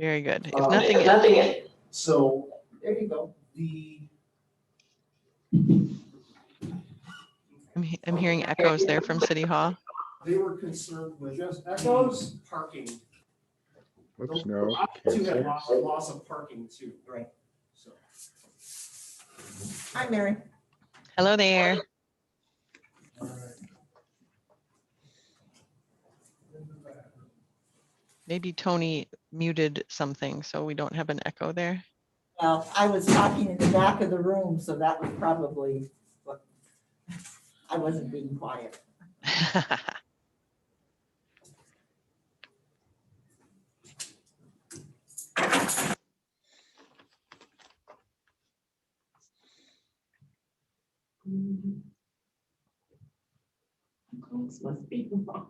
Very good. If nothing, So there you go. I'm hearing echoes there from City Hall. They were concerned with Just echoes? parking. Oops, no. You have loss of parking too. Right. So. Hi, Mary. Hello there. Maybe Tony muted something, so we don't have an echo there. Well, I was talking in the back of the room, so that was probably what, I wasn't being quiet. Must be wrong.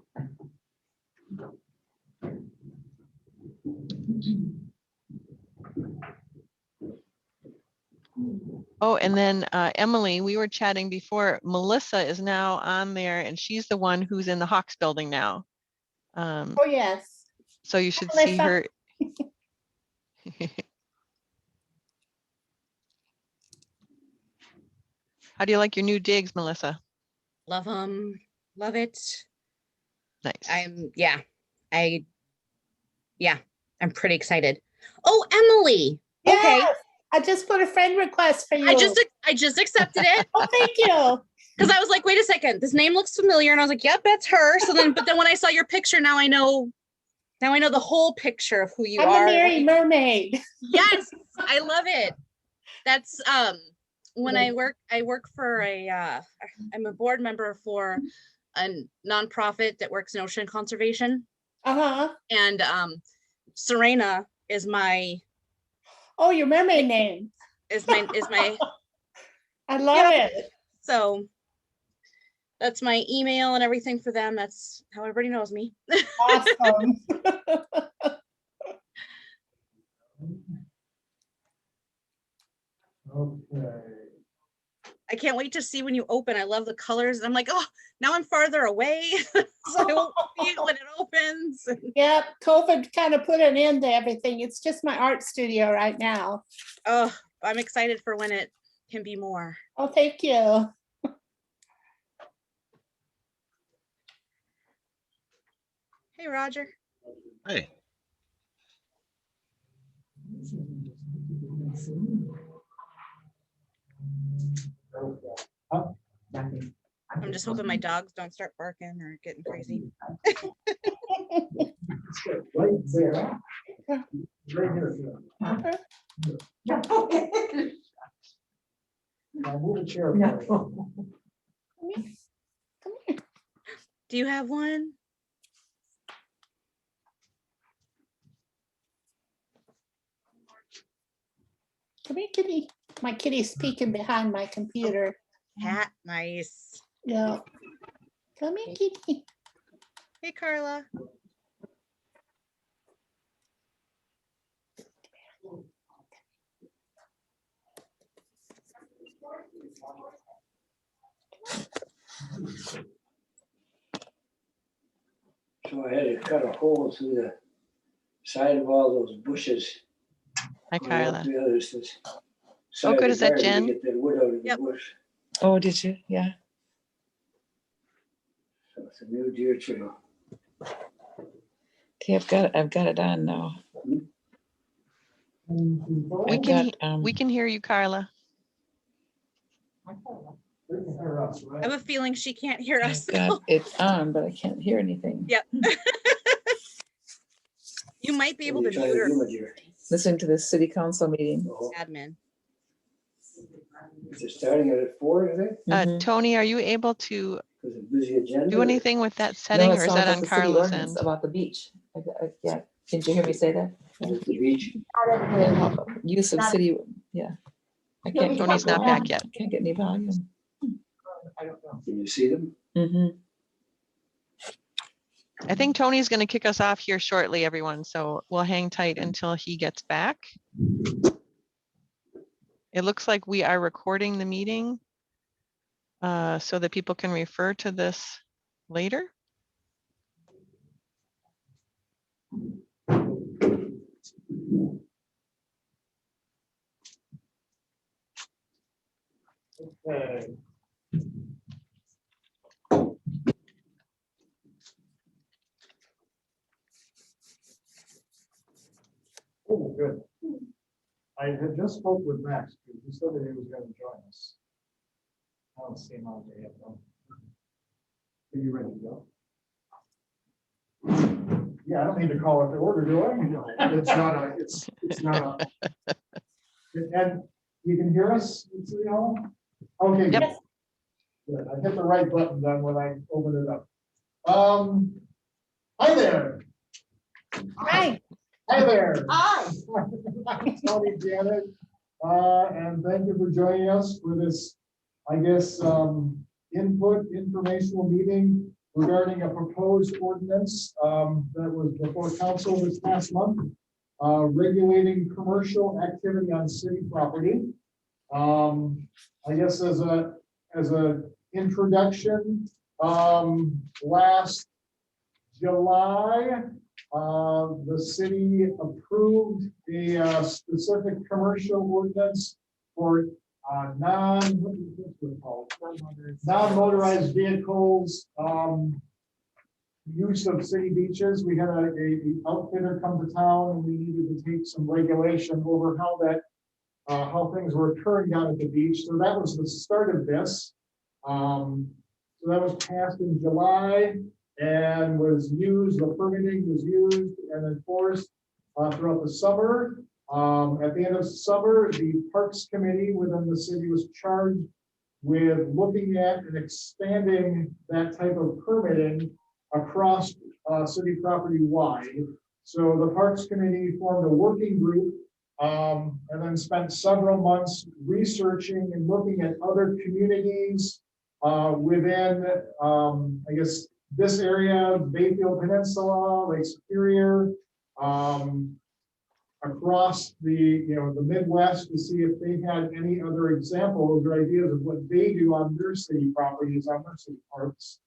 Oh, and then Emily, we were chatting before. Melissa is now on there, and she's the one who's in the Hawks building now. Oh, yes. So you should see her. How do you like your new digs, Melissa? Love them. Love it. Nice. I'm pretty excited. Oh, Emily. Yes, Okay. I just put a friend request for you. I just accepted it. Oh, thank you. Because I was like, wait a second, this name looks familiar. And I was like, yep, that's her. So then, but then when I saw your picture, now I know the whole picture of who you I'm are. a Merry Mermaid. Yes, I love it. That's when I work for I'm a board member for a nonprofit that works in ocean conservation. Uh-huh. And Serena is my your mermaid name. is my I love it. So that's my email and everything for them. That's how everybody knows me. Awesome. Okay. I can't wait to see when you open. I love the colors. I'm like, oh, now I'm farther away, so I won't see it when it opens. Yep, COVID kind of put an end to everything. It's just my art studio right now. Oh, I'm excited for when it can be more. Oh, thank you. Hey, Roger. Hey. I'm just hoping my dogs don't start barking or getting crazy. Right there. Right here. Now move a chair. Come here. Do you have one? Come here, kitty. My kitty's peeking behind my computer. Cat, nice. Yeah. Come here, kitty. Hey, Carla. So I had to cut a hole through the side of all those bushes. Hi, Carla. The others, this Oh, side good. of Is that the garden to Jen? Get that wood out of the Yep. bush. Oh, did you? Yeah. So it's a new deer trail. Okay, I've got it on now. We I've can got, we can hear you, Carla. I have a feeling she can't hear us. I've got it on, but I can't hear anything. Yep. You might be able What to are you trying mute to her. do, deer? Listen to the city council meeting. Oh, Admin. is it starting at 4, I think? Mhm. Tony, are you able to Is it busy agenda? do anything with that No, setting, it or is sounds that like on the city Carla's ordinance end? about the beach. Yeah, didn't you hear me say that? Is it the beach? Use of city, yeah. I can't. Tony's not back yet. Can't get any volume. I don't know. Can you see them? Mhm. I think Tony's going to kick us off here shortly, everyone. So we'll hang tight until he gets back. It looks like we are recording the meeting so that people can refer to this later. Okay. Oh, good. I had just spoke with Max, because he said that he was gonna join us. I don't see him on there yet, though. Are you ready to go? Yeah, I don't need to call it to order, do I? No, it's not a, it's not a. And you can hear us, you know? Okay. good. Yep. Good, I hit the right button then when I open it up. Hi there. Hi. Hi there. Hi. Tony, Janet, and thank you for joining us for this, I guess, informational meeting regarding a proposed ordinance, that was before council this past month, regulating commercial activity on city property. I guess as a introduction, last July, the city approved a specific commercial ordinance for non-motorized vehicles, use of city beaches. We had a outfitter come to town and we needed to take some regulation over how that how things were occurring down at the beach. So that was the start of this. So that was passed in July and was used, the permitting was used and enforced throughout the summer. At the end of summer, the Parks Committee within the city was charged with looking at and expanding that type of permitting across city property wide. So the Parks Committee formed a working group and then spent several months researching and looking at other communities within, I guess, this area, Bayfield Peninsula, Lake Superior, across the the Midwest to see if they had any other examples or ideas of what they do on their city properties, on their city parks.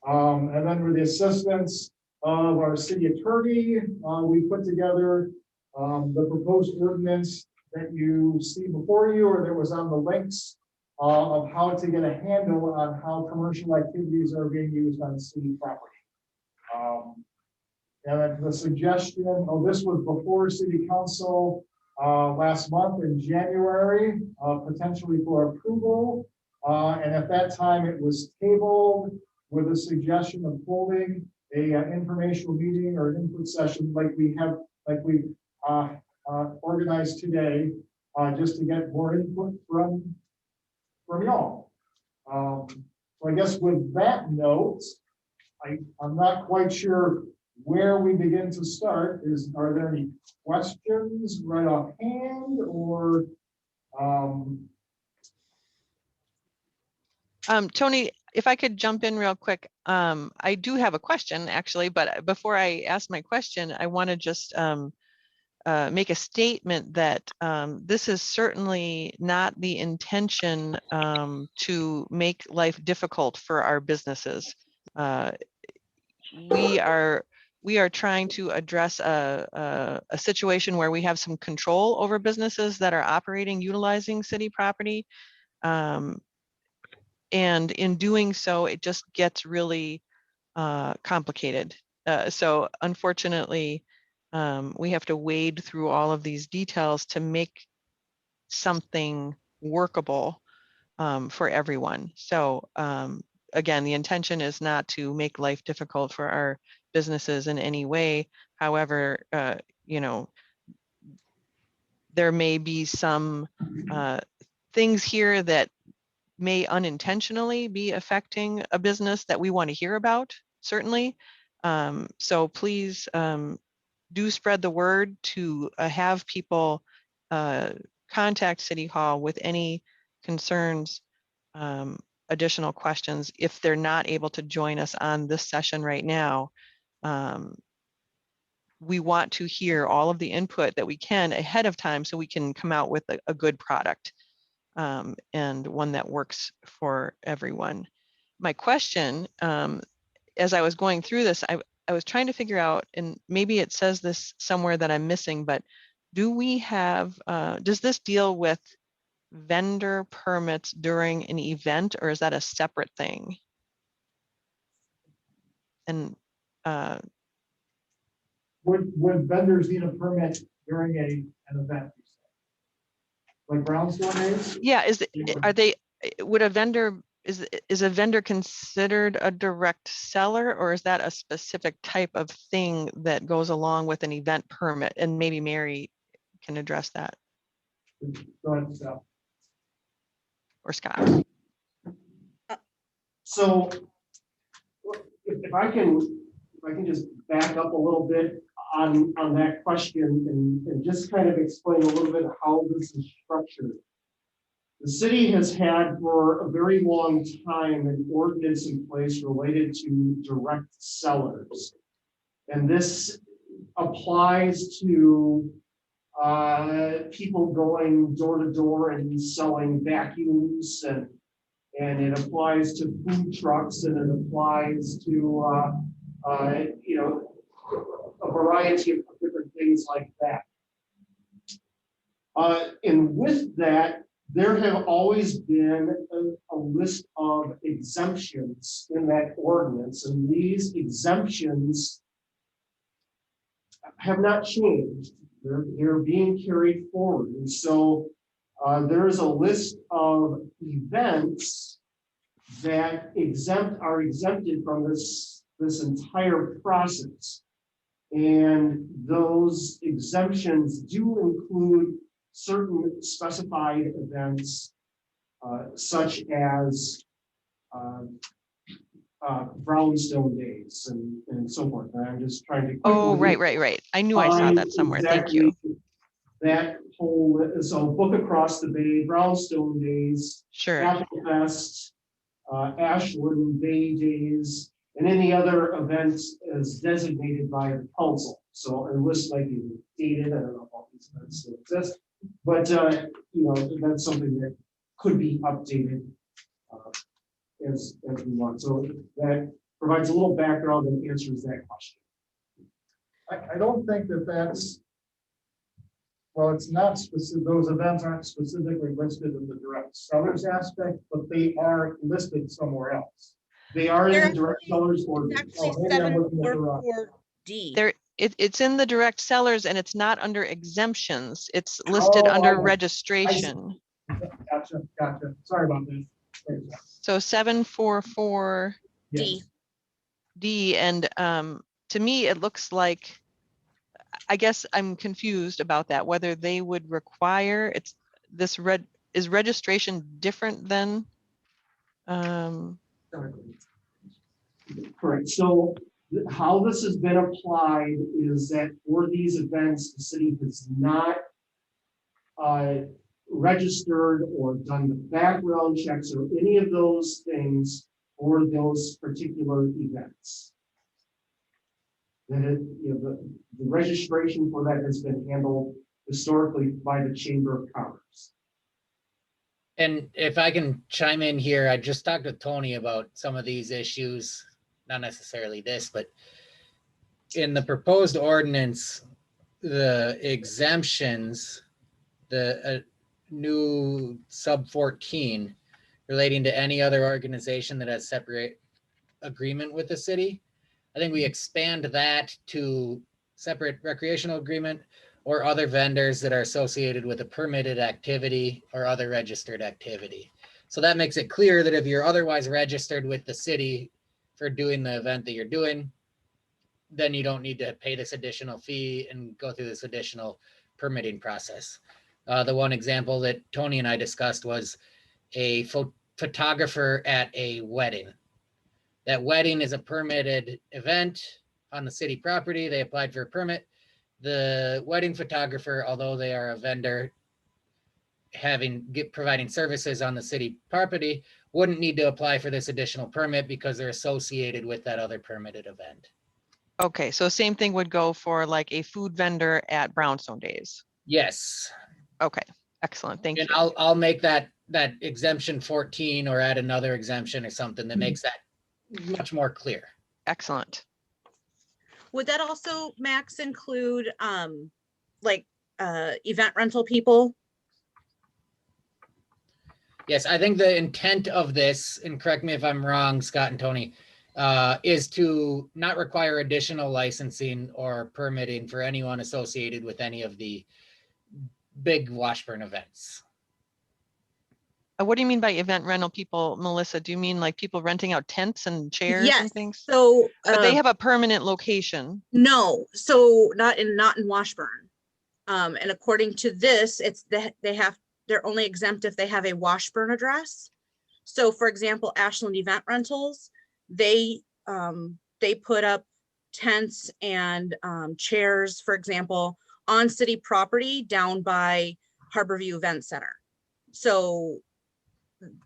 And then with the assistance of our city attorney, we put together the proposed ordinance that you see before you, or that was on the links of how to get a handle on how commercial activities are being used on city property. And the suggestion, this was before city council last month in January, potentially for approval. And at that time, it was tabled with a suggestion of holding a informational meeting or an input session like we organized today, just to get more input from y'all. So I guess with that note, I'm not quite sure where we begin to start. Are there any questions right offhand or? Tony, if I could jump in real quick, I do have a question actually, but before I ask my question, I want to just make a statement that this is certainly not the intention to make life difficult for our businesses. We are trying to address a situation where we have some control over businesses that are operating, utilizing city property. And in doing so, it just gets really complicated. So unfortunately, we have to wade through all of these details to make something workable for everyone. So again, the intention is not to make life difficult for our businesses in any way. However, there may be some things here that may unintentionally be affecting a business that we want to hear about, certainly. So please do spread the word to have people contact City Hall with any concerns, additional questions. If they're not able to join us on this session right now, we want to hear all of the input that we can ahead of time so we can come out with a good product and one that works for everyone. My question, as I was going through this, I was trying to figure out, and maybe it says this somewhere that I'm missing, but do we have, does this deal with vendor permits during an event, or is that a separate thing? And Would vendors need a permit during an event? you say? Like Brownstone days? yeah, are they, would a vendor, is a vendor considered a direct seller, or is that a specific type of thing that goes along with an event permit? And maybe Mary can address that, Go ahead, Sal. or Scott. So if I can just back up a little bit on that question and just kind of explain a little bit how this is structured. The city has had for a very long time an ordinance in place related to direct sellers. And this applies to people going door to door and selling vacuums, and it applies to food trucks, and it applies to a variety of different things like that. And with that, there have always been a list of exemptions in that ordinance, and these exemptions have not changed. They're being carried forward. And so there is a list of events that are exempted from this entire process. And those exemptions do include certain specified events, such as Brownstone days and so forth. And I'm just trying to. Oh, right. I knew I saw that somewhere. Thank you. That whole, so Book Across the Bay, Brownstone days, Sure. Apple Fest, Ashland Bay Days, and any other events as designated by the council. So a list might be dated. I don't know if all these events still exist, but that's something that could be updated as we want. So that provides a little background and answers that question. I don't think that's, well, it's not specific, those events aren't specifically listed in the direct sellers aspect, but they are listed somewhere else. They are in They're the direct sellers ordinance. Actually, maybe I'm looking at the wrong- 744D. It's in the direct sellers, and it's not under exemptions. It's listed under I- registration. Gotcha. Sorry about this. So 744D, D. and to me, it looks like, I guess I'm confused about that, whether they would require, is registration different than? Correct. So how this has been applied is that for these events, the city has not registered or done the background checks or any of those things for those particular events. That the registration for that has been handled historically by the Chamber of Commerce. And if I can chime in here, I just talked with Tony about some of these issues, not necessarily this, but in the proposed ordinance, the exemptions, the new sub 14 relating to any other organization that has separate agreement with the city, I think we expand that to separate recreational agreement or other vendors that are associated with a permitted activity or other registered activity. So that makes it clear that if you're otherwise registered with the city for doing the event that you're doing, then you don't need to pay this additional fee and go through this additional permitting process. The one example that Tony and I discussed was a photographer at a wedding. That wedding is a permitted event on the city property. They applied for a permit. The wedding photographer, although they are a vendor providing services on the city property, wouldn't need to apply for this additional permit because they're associated with that other permitted event. Okay, so same thing would go for like a food vendor at Brownstone Days. Yes. Okay, excellent. Thank you. And I'll make that exemption 14 or add another exemption or something that makes that much more clear. Excellent. Would that also, Max, include like event rental people. Yes, I think the intent of this, and correct me if I'm wrong, Scott and Tony, is to not require additional licensing or permitting for anyone associated with any of the big Washburn events. What do you mean by event rental people, Melissa? Do you mean like people renting out tents and chairs Yes, and things? so. But they have a permanent location. No, so not in Washburn. And according to this, it's that they're only exempt if they have a Washburn address. So for example, Ashland Event Rentals, they put up tents and chairs, for example, on city property down by Harborview Event Center. So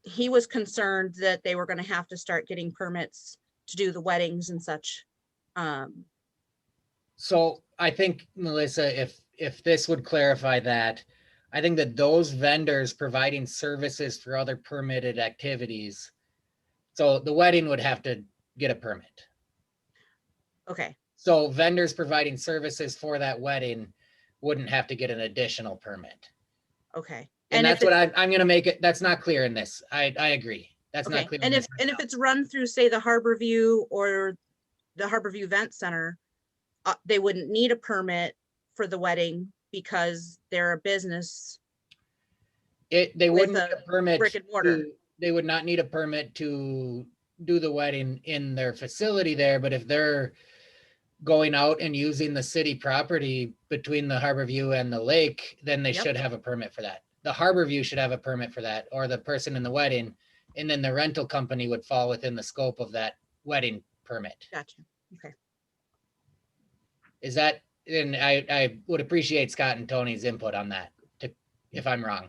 he was concerned that they were going to have to start getting permits to do the weddings and such. So I think, Melissa, if this would clarify that, I think that those vendors providing services for other permitted activities, so the wedding would have to get a permit. Okay, So vendors providing services for that wedding wouldn't have to get an additional permit. okay. And if that's what I'm gonna make it, that's not clear in this. I agree. That's Okay, not clear. in and this if it's run through, say, the Harborview or the Harborview Event Center, they wouldn't need a permit for the wedding because they're a business. They with wouldn't need a a permit. brick and mortar. They would not need a permit to do the wedding in their facility there, but if they're going out and using the city property between the Harborview and the lake, then they Yep. should have a permit for that. The Harborview should have a permit for that, or the person in the wedding, and then the rental company would fall within the scope of that wedding permit. Gotcha. Okay. Is that, and I would appreciate Scott and Tony's input on that, if I'm wrong.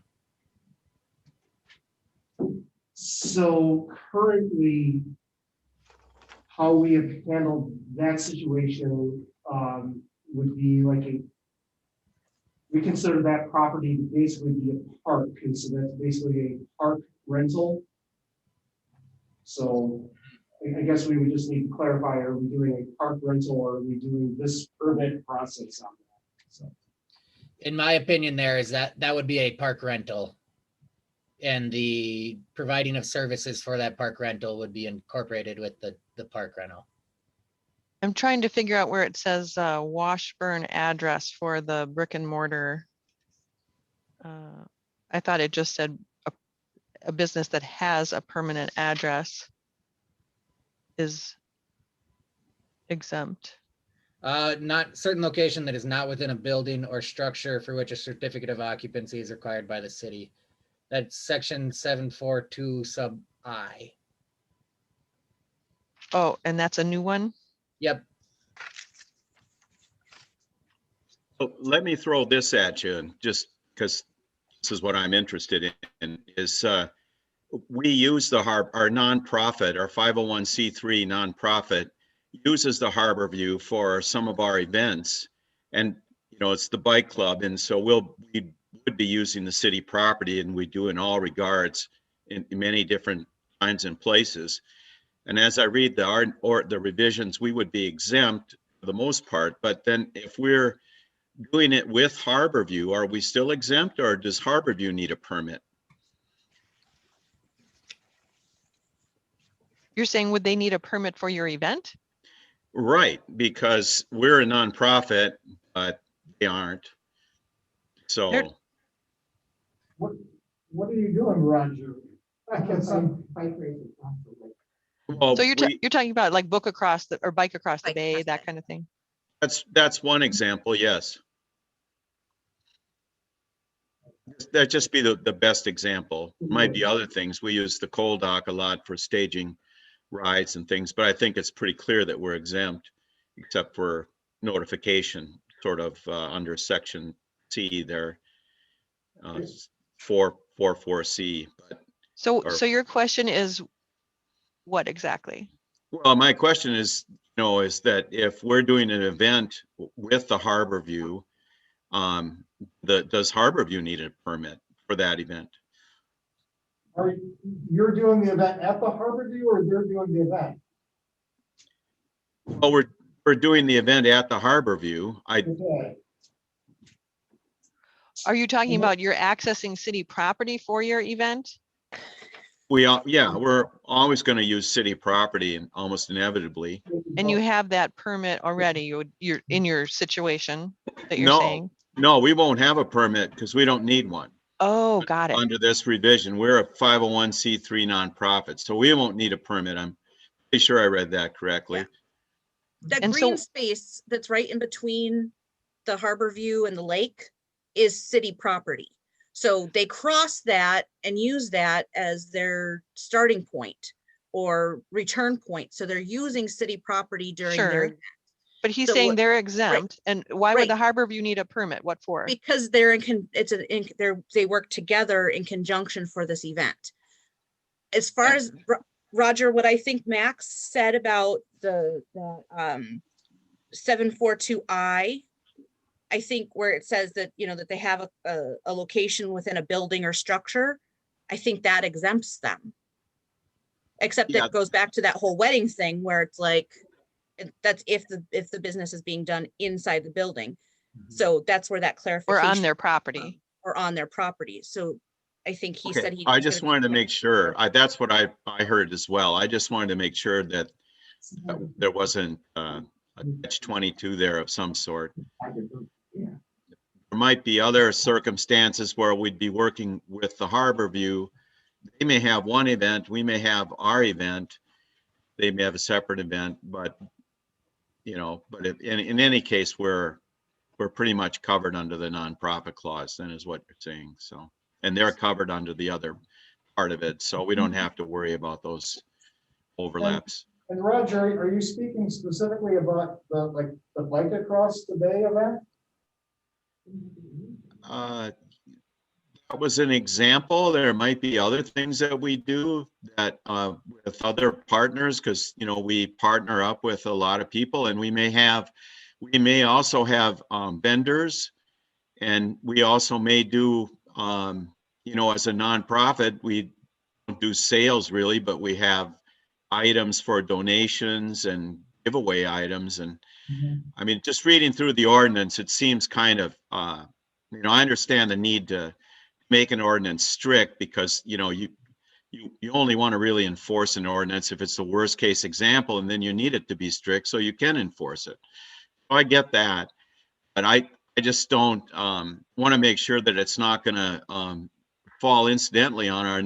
So currently, how we have handled that situation would be like we consider that property to basically be a park, and so that's basically a park rental. So I guess we would just need to clarify, are we doing a park rental or are we doing this permit process on that? So. In my opinion, there is that would be a park rental. And the providing of services for that park rental would be incorporated with the park rental. I'm trying to figure out where it says Washburn address for the brick and mortar. I thought it just said a business that has a permanent address is exempt. Not certain location that is not within a building or structure for which a certificate of occupancy is required by the city. That's section 742 sub I. Oh, and that's a new one? Yep. So let me throw this at you, and just because this is what I'm interested in, is we use our nonprofit, our 501c3 nonprofit uses the Harborview for some of our events, and it's the bike club, and so we would be using the city property, and we do in all regards in many different times and places. And as I read the revisions, we would be exempt for the most part. But then if we're doing it with Harborview, are we still exempt, or does Harborview need a permit? You're saying, would they need a permit for your event? Right, because we're a nonprofit, but they aren't. So. What are you doing, Roger? I got some. Well, So you're talking about like book across or bike across the Bike bay, across that the kind of thing? That's one example, yes. That'd just be the best example. Might be other things. We use the coal dock a lot for staging rides and things, but I think it's pretty clear that we're exempt, except for notification, sort of under section C there, 444C. But So your question is what exactly? well, my question is, is that if we're doing an event with the Harborview, does Harborview need a permit for that event? You're doing the event at the Harborview, or they're doing the event? Well, we're doing the event at the Harborview. Okay. Are you talking Mhm. about you're accessing city property for your event? We are, yeah, we're always going to use city property and almost inevitably. And you have that permit already, you're in your situation that you're No, saying? no, we won't have a permit because we don't need one. Oh, got it. Under this revision, we're a 501c3 nonprofit, so we won't need a permit. I'm pretty sure I read that correctly. That And green so- space that's right in between the harbor view and the lake is city property. So they cross that and use that as their starting point or return point. So they're using city property during their Sure. event. But he's So saying what- they're exempt, and why would right. the Harbor View need a permit? What for? Because they're they work together in conjunction for this event. As far as Roger, what I think Max said about the 742I, I think where it says that, you know, that they have a location within a building or structure, I think that exempts them. Except Yeah. it goes back to that whole wedding thing where it's like, that's if the business is being done inside the building. So that's where that Or clarification. on their property? Or on their property. So I think he said Okay, he. I was just gonna- wanted to make sure, that's what I heard as well. I just wanted to make sure that there wasn't a catch-22 there of some sort. There might be other circumstances where we'd be working with the Harbor View. They may have one event, we may have our event. They may have a separate event, but, you know, but in any case, we're pretty much covered under the nonprofit clause, then is what you're saying, so. And they're covered under the other part of it, so we don't have to worry about those overlaps. And Roger, are you speaking specifically about the bike across the bay event? That was an example. There might be other things that we do that with other partners, because, you know, we partner up with a lot of people, and we may also have vendors, and we also may do, you know, as a nonprofit, we don't do sales really, but we have items for donations and giveaway items. And I mean, just reading through the ordinance, it seems kind of, you know, I understand the need to make an ordinance strict because, you know, you only want to really enforce an ordinance if it's the worst case example, and then you need it to be strict so you can enforce it. So I get that, but I just don't want to make sure that it's not going to fall incidentally on our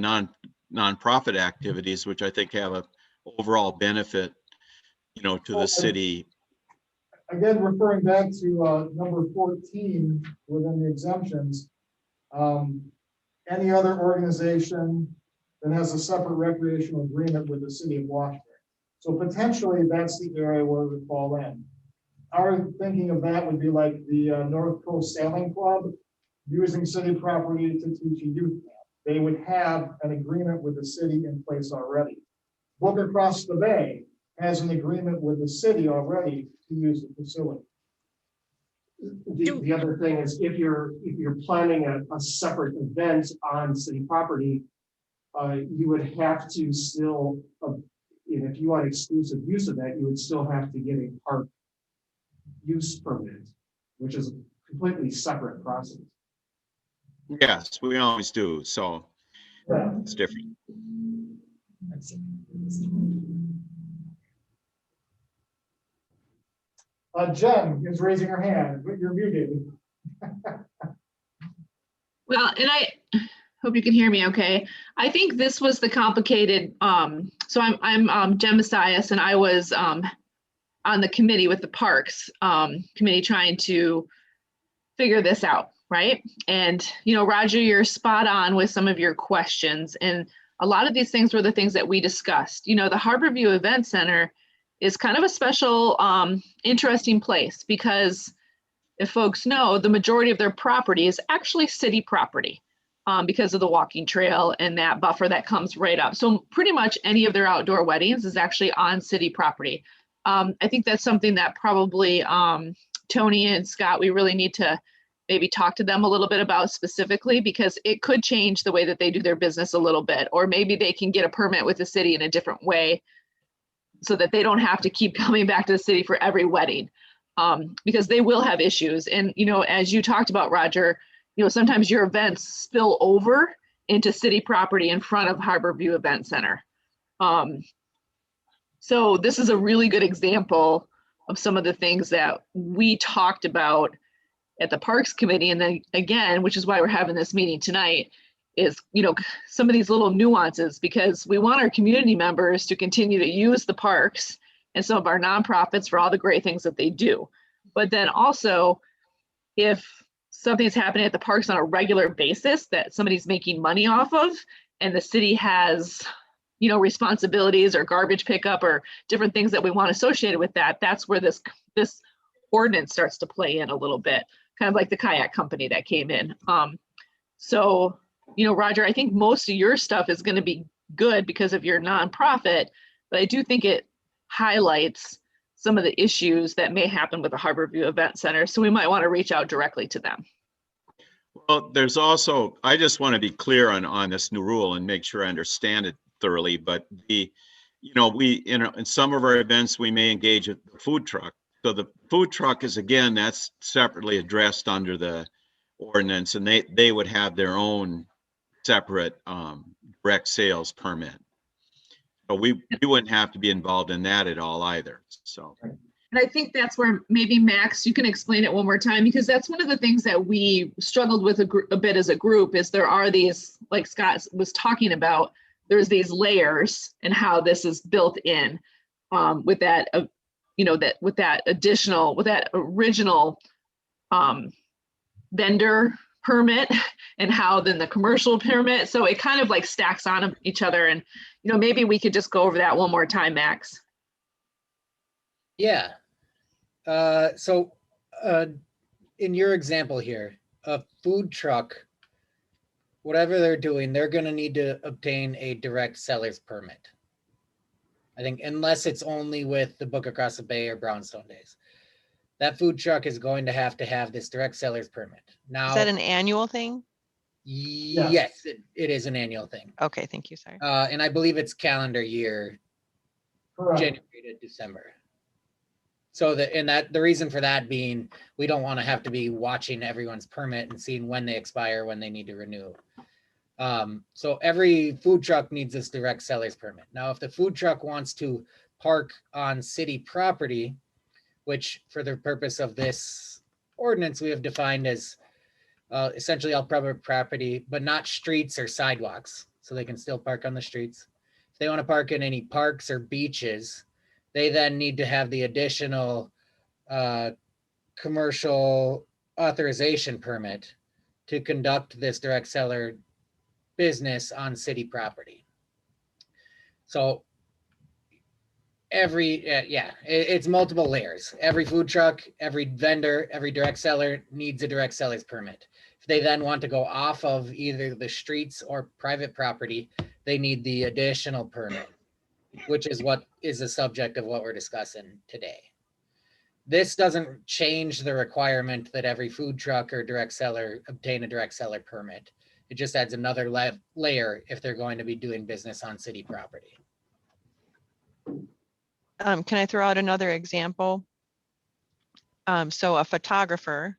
nonprofit activities, which I think have a overall benefit, you know, to the city. Again, referring back to number 14 within the exemptions, any other organization that has a separate recreational agreement with the city of Washburn. So potentially that's the area where it would fall in. Our thinking of that would be like the North Coast Sailing Club using city property to teach a youth camp. They would have an agreement with the city in place already. Book Across the Bay has an agreement with the city already to use the facility. The other thing is if you're planning a separate event on city property, you would have to still, if you want exclusive use of that, you would still have to get a park use permit, which is a completely separate process. Yes, we always do. So Yeah. it's different. Jen is raising her hand, but you're muted. Well, and I hope you can hear me okay. I think this was the complicated, so I'm Jen Messias, and I was on the committee with the Parks Committee trying to figure this out, right? And, you know, Roger, you're spot on with some of your questions. And a lot of these things were the things that we discussed. You know, the Harborview Event Center is kind of a special, interesting place because if folks know, the majority of their property is actually city property because of the walking trail and that buffer that comes right up. So pretty much any of their outdoor weddings is actually on city property. I think that's something that probably Tony and Scott, we really need to maybe talk to them a little bit about specifically because it could change the way that they do their business a little bit, or maybe they can get a permit with the city in a different way so that they don't have to keep coming back to the city for every wedding because they will have issues. And, you know, as you talked about, Roger, sometimes your events spill over into city property in front of Harborview Event Center. So this is a really good example of some of the things that we talked about at the Parks Committee. And then again, which is why we're having this meeting tonight, is, some of these little nuances, because we want our community members to continue to use the parks and some of our nonprofits for all the great things that they do. But then also, if something's happening at the parks on a regular basis that somebody's making money off of, and the city has, responsibilities or garbage pickup or different things that we want associated with that, that's where this ordinance starts to play in a little bit, kind of like the kayak company that came in. So, Roger, I think most of your stuff is going to be good because of your nonprofit, but I do think it highlights some of the issues that may happen with the Harborview Event Center. So we might want to reach out directly to them. Well, there's also, I just want to be clear on this new rule and make sure I understand it thoroughly, but we, in some of our events, we may engage with the food truck. So the food truck is, again, that's separately addressed under the ordinance, and they would have their own separate direct sales permit. But we wouldn't have to be involved in that at all either, so. And I think that's where maybe Max, you can explain it one more time, because that's one of the things that we struggled with a bit as a group, is there are these, like Scott was talking about, there's these layers and how this is built in with that, with that original vendor permit, and how then the commercial permit. So it kind of like stacks on each other. And, maybe we could just go over that one more time, Max. Yeah. In your example here, a food truck, whatever they're doing, they're going to need to obtain a direct seller's permit. I think, unless it's only with the Book Across the Bay or Brownstone Days. That food truck is going to have this direct seller's permit. Now, Is that an annual thing? Yes, it is an annual thing. Okay, thank you, sorry. And I believe it's calendar year, Correct. January to December. So the reason for that being, we don't want to have to be watching everyone's permit and seeing when they expire, when they need to renew. So every food truck needs this direct seller's permit. Now, if the food truck wants to park on city property, which for the purpose of this ordinance, we have defined as essentially all private property, but not streets or sidewalks. So they can still park on the streets. If they want to park in any parks or beaches, they then need to have the additional commercial authorization permit to conduct this direct seller business on city property. So it's multiple layers. Every food truck, every vendor, every direct seller needs a direct seller's permit. If they then want to go off of either the streets or private property, they need the additional permit, which is what is the subject of what we're discussing today. This doesn't change the requirement that every food truck or direct seller obtain a direct seller permit. It just adds another layer if they're going to be doing business on city property. Can I throw out another example? So a photographer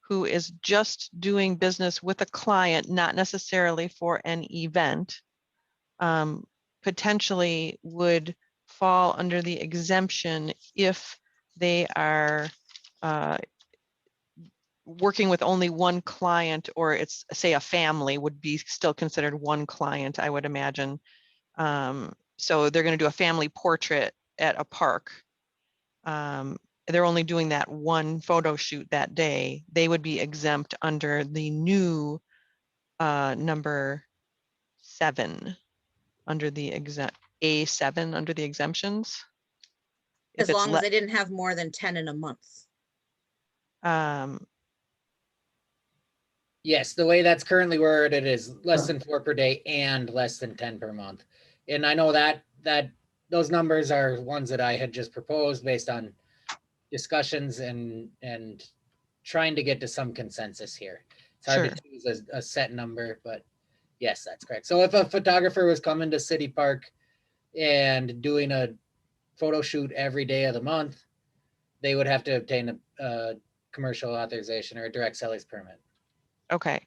who is just doing business with a client, not necessarily for an event, potentially would fall under the exemption if they are working with only one client, or it's, say, a family would be still considered one client, I would imagine. So they're going to do a family portrait at a park. They're only doing that one photo shoot that day. They would be exempt under the new number 7, under the A7 under the exemptions. As long as they didn't have more than 10 in a month. Yes, the way that's currently worded is less than 4 per day and less than 10 per month. And I know that those numbers are ones that I had just proposed based on discussions and trying to get to some consensus here. It's hard to choose a set number, but yes, that's correct. So if a photographer was coming to City Park and doing a photo shoot every day of the month, they would have to obtain a commercial authorization or a direct seller's permit. Okay,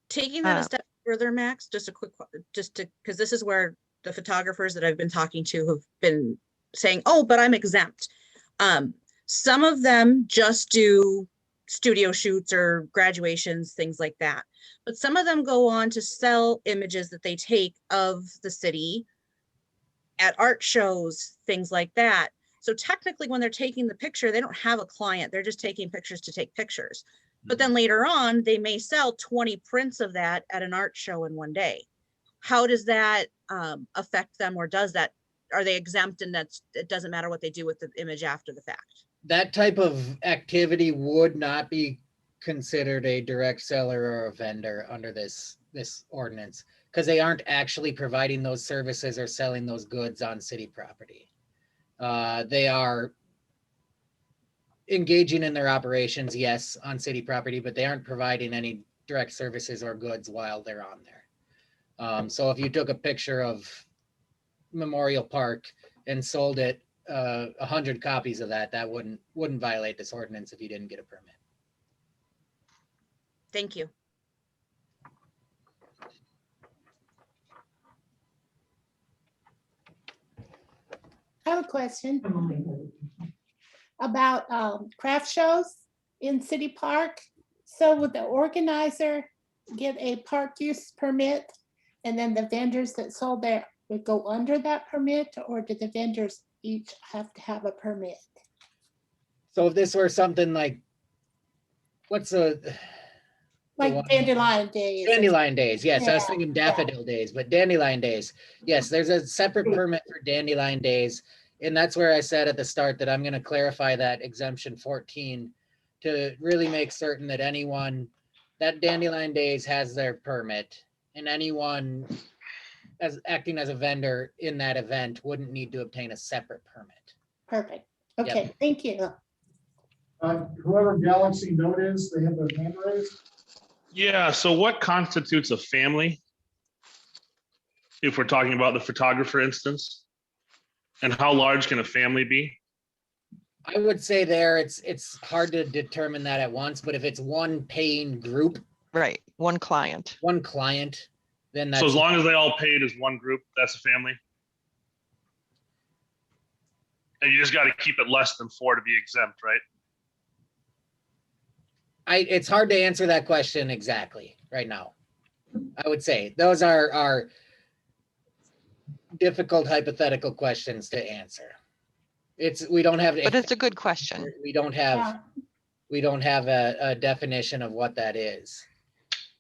Taking that Uh, a step further, Max, just a quick, because this is where the photographers that I've been talking to have been saying, oh, but I'm exempt. Some of them just do studio shoots or graduations, things like that. But some of them go on to sell images that they take of the city at art shows, things like that. So technically, when they're taking the picture, they don't have a client. They're just taking pictures to take pictures. But then later on, they may sell 20 prints of that at an art show in one day. How does that affect them, or does that, are they exempt and it doesn't matter what they do with the image after the fact? That type of activity would not be considered a direct seller or a vendor under this ordinance, because they aren't actually providing those services or selling those goods on city property. They are engaging in their operations, yes, on city property, but they aren't providing any direct services or goods while they're on there. So if you took a picture of Memorial Park and sold it, 100 copies of that, that wouldn't violate this ordinance if you didn't get a permit. Thank you. I have a question about craft shows in City Park. So would the organizer get a park use permit, and then the vendors that sold there would go under that permit, or do the vendors each have to have a permit? So if this were something like, what's a Like one- Dandelion Days? or- Dandelion Days, yes, I was Yeah, thinking yeah. Daffodil Days, but Dandelion Days, yes, there's a separate permit for Dandelion Days. And that's where I said at the start that I'm gonna clarify that exemption 14 to really make certain that anyone, that Dandelion Days has their permit, and anyone as acting as a vendor in that event wouldn't need to obtain a separate permit. Perfect. Okay, thank you. Whoever Galaxy Note is, they have their hand raised. Yeah, so what constitutes a family? If we're talking about the photographer instance? And how large can a family be? I would say there, it's hard to determine that at once, but if it's one paying group, right, one client. one client, then that's. So as long as they all paid as one group, that's a family? And you just got to keep it less than 4 to be exempt, right? It's hard to answer that question exactly right now. I would say those are difficult hypothetical questions to answer. We don't have. But it's a good question. We don't have a definition of what that is.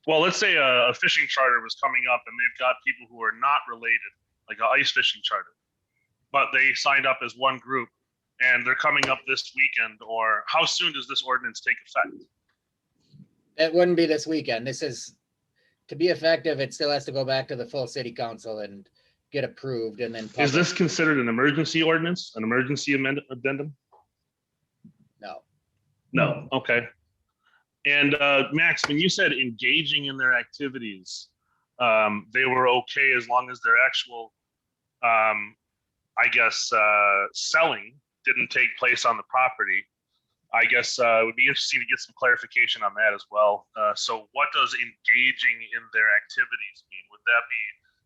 Well, let's say a fishing charter was coming up and they've got people who are not related, like an ice fishing charter, but they signed up as one group and they're coming up this weekend, or how soon does this ordinance take effect? It wouldn't be this weekend. This is, to be effective, it still has to go back to the full city council and get approved, and then. Is this published. considered an emergency ordinance, an emergency addendum? No. No, okay. And Max, when you said engaging in their activities, they were okay as long as their actual, selling didn't take place on the property. I guess it would be interesting to get some clarification on that as well. So what does engaging in their activities mean? Would that be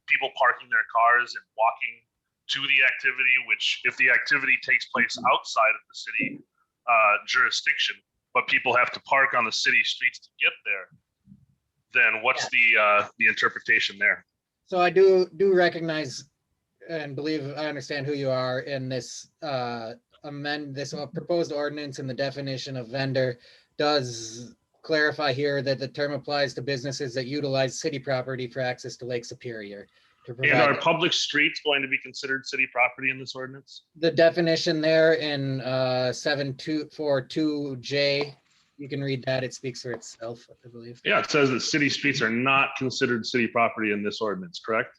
people parking their cars and walking to the activity, which if the activity takes place outside of the city jurisdiction, but people have to park on the city streets to get there, then what's the interpretation there? So I do recognize and believe I understand who you are in this proposed ordinance, and the definition of vendor does clarify here that the term applies to businesses that utilize city property for access to Lake Superior. And are public streets going to be considered city property in this ordinance? The definition there in 7242J, you can read that. It speaks for itself, I believe. Yeah, it says that city streets are not considered city property in this ordinance, correct?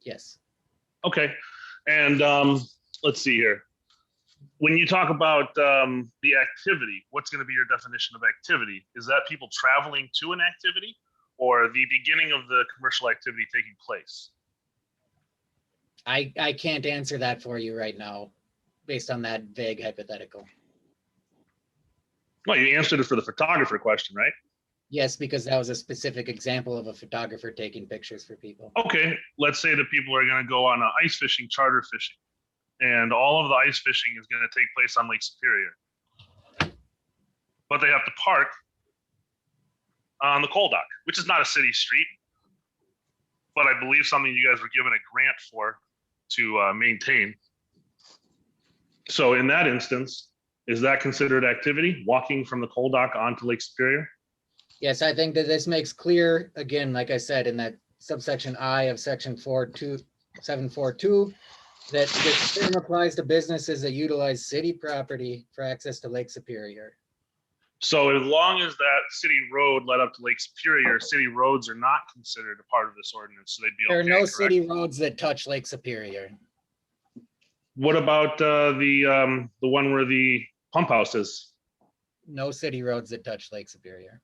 Yes. Okay, and let's see here. When you talk about the activity, what's going to be your definition of activity? Is that people traveling to an activity, or the beginning of the commercial activity taking place? I can't answer that for you right now based on that vague hypothetical. Well, you answered it for the photographer question, right? Yes, because that was a specific example of a photographer taking pictures for people. Okay, let's say that people are gonna go on ice fishing, charter fishing, and all of the ice fishing is gonna take place on Lake Superior. But they have to park on the coal dock, which is not a city street, but I believe something you guys were given a grant for to maintain. So in that instance, is that considered activity, walking from the coal dock onto Lake Superior? Yes, I think that this makes clear, again, like I said, in that subsection I of section 742, that this term applies to businesses that utilize city property for access to Lake Superior. So as long as that city road led up to Lake Superior, city roads are not considered a part of this ordinance, so they'd be There are okay, no correct? city roads that touch Lake Superior. What about the one where the pump house is? No city roads that touch Lake Superior.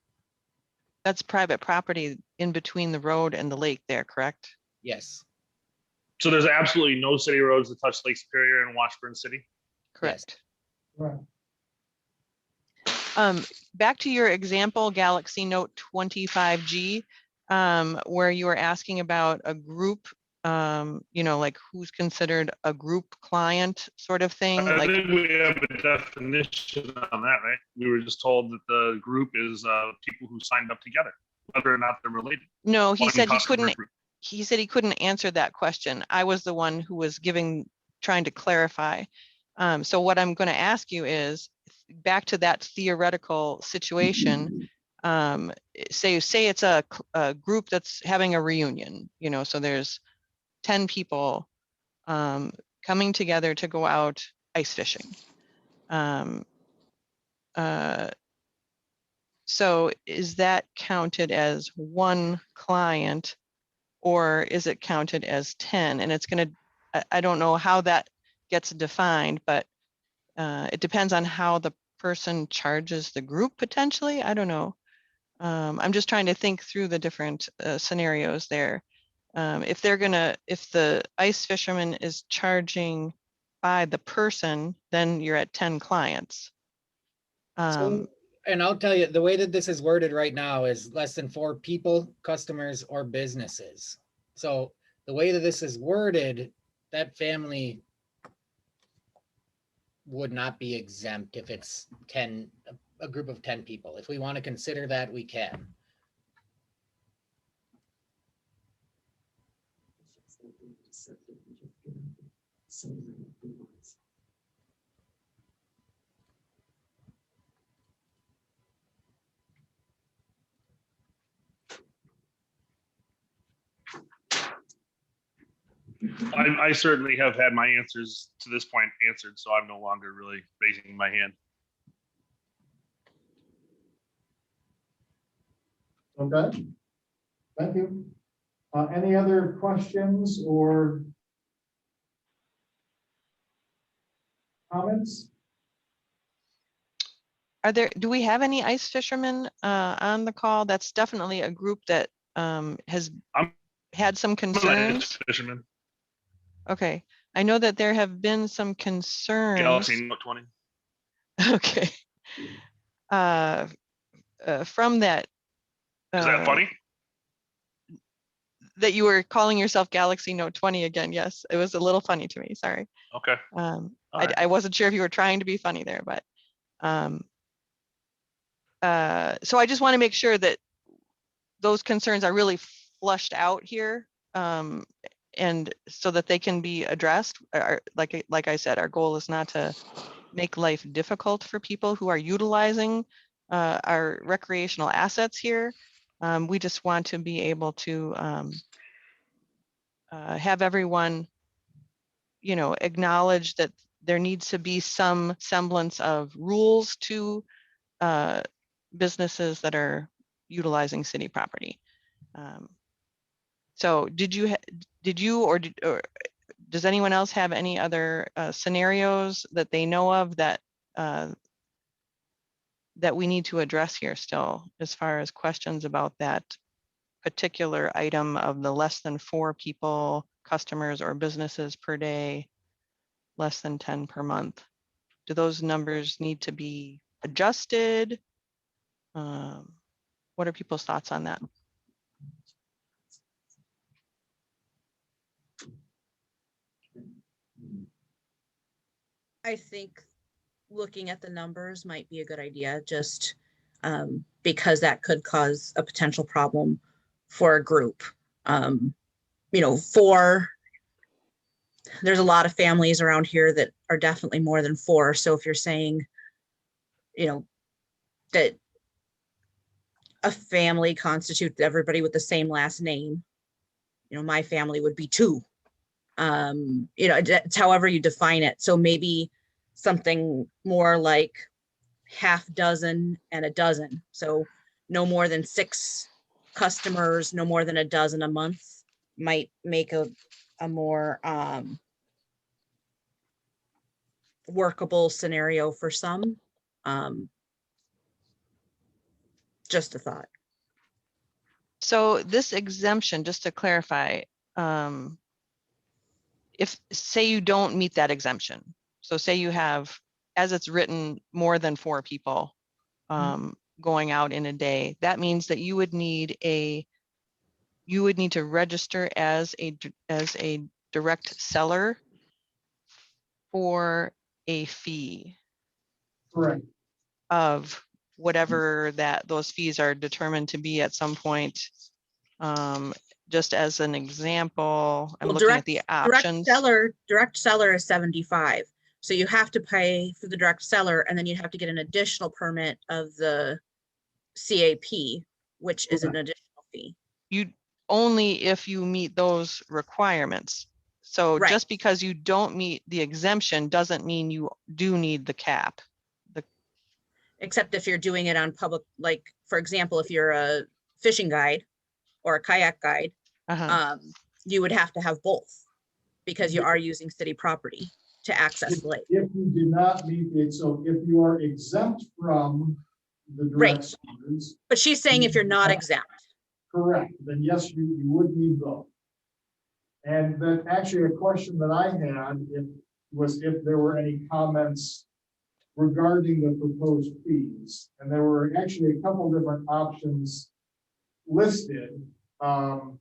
That's private property in between the road and the lake there, correct? Yes, So there's absolutely no city roads that touch Lake Superior in Washburn City? Correct. Right. Back to your example, Galaxy Note 25G, where you were asking about a group, like who's considered a group client sort of thing. I Like, think we have a definition on that, right? We were just told that the group is people who signed up together, whether or not they're related. no, he One said he customer couldn't. group. He said he couldn't answer that question. I was the one who was trying to clarify. So what I'm going to ask you is, back to that theoretical situation, say it's a group that's having a reunion, so there's 10 people coming together to go out ice fishing. So is that counted as one client, or is it counted as 10? And it's going to, I don't know how that gets defined, but it depends on how the person charges the group potentially. I don't know. I'm just trying to think through the different scenarios there. If the ice fisherman is charging by the person, then you're at 10 clients. And I'll tell you, the way that this is worded right now is less than 4 people, customers, or businesses. So the way that this is worded, that family would not be exempt if it's 10, a group of 10 people. If we want to consider that, we can. I certainly have had my answers to this point answered, so I'm no longer really raising my hand. Okay. Thank you. Any other questions or comments? Do we have any ice fishermen on the call? That's definitely a group that has had some concerns. Fisherman, Okay, I know that there have been some concerns. Galaxy Note 20. Okay. From that. Is that funny? That you were calling yourself Galaxy Note 20 again. Yes, it was a little funny to me. Sorry. Okay. I wasn't sure if you were trying to be funny there, but so I just want to make sure that those concerns are really flushed out here, and so that they can be addressed. Like I said, our goal is not to make life difficult for people who are utilizing our recreational assets here. We just want to be able to have everyone, acknowledge that there needs to be some semblance of rules to businesses that are utilizing city property. So did you or does anyone else have any other scenarios that they know of that that we need to address here still, as far as questions about that particular item of the less than 4 people, customers or businesses per day, less than 10 per month? Do those numbers need to be adjusted? What are people's thoughts on that? I think looking at the numbers might be a good idea, just because that could cause a potential problem for a group. You know, there's a lot of families around here that are definitely more than 4. So if you're saying, you know, that a family constitutes everybody with the same last name, you know, my family would be 2. You know, it's however you define it. So maybe something more like half dozen and a dozen. So no more than 6 customers, no more than a dozen a month might make a more workable scenario for some. Just a thought. So this exemption, just to clarify, if say you don't meet that exemption, so say you have, as it's written, more than 4 people going out in a day, that means that you would need to register as a direct seller for a fee Correct. of whatever those fees are determined to be at some point. Just as an example, I'm looking at the options. Direct seller is 75. So you have to pay for the direct seller, and then you have to get an additional permit of the CAP, which is an additional fee. You only if you meet those requirements. So Right. just because you don't meet the exemption doesn't mean you do need the cap. Except if you're doing it on public, like, for example, if you're a fishing guide or a kayak guide, you would have to have both because you are using city property to access the lake. If you do not meet the, so if you are exempt from the direct sellers. But she's saying if you're not exempt. Correct, then yes, you would need both. And then actually a question that I had was if there were any comments regarding the proposed fees. And there were actually a couple different options listed. In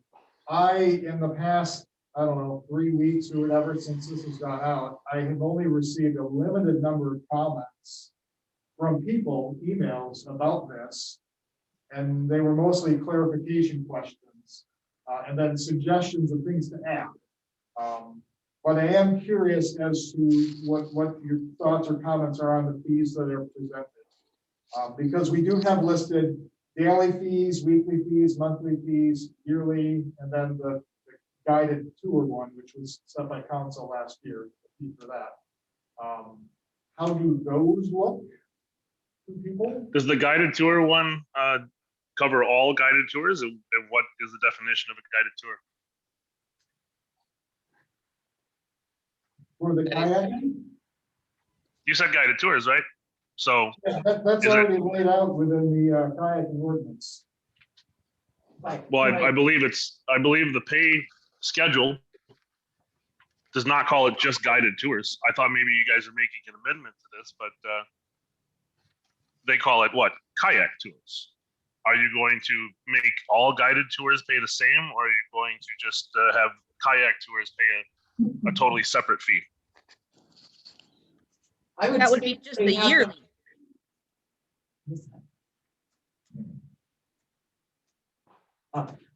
the past, I don't know, 3 weeks or whatever, since this has gone out, I have only received a limited number of comments from people, emails about this. And they were mostly clarification questions and then suggestions of things to add. But I am curious as to what your thoughts or comments are on the fees that are presented. Because we do have listed daily fees, weekly fees, monthly fees, yearly, and then the guided tour one, which was set by council last year, the fee for that. How do those look to people? Does the guided tour one cover all guided tours? And what is the definition of a guided tour? For the kayaking? You said guided tours, right? So Yeah, that's already laid out within the kayaking ordinance. well, I believe the pay schedule does not call it just guided tours. I thought maybe you guys are making an amendment to this, but they call it what? Kayak tours. Are you going to make all guided tours pay the same, or are you going to just have kayak tours pay a totally separate fee? That would be just the yearly.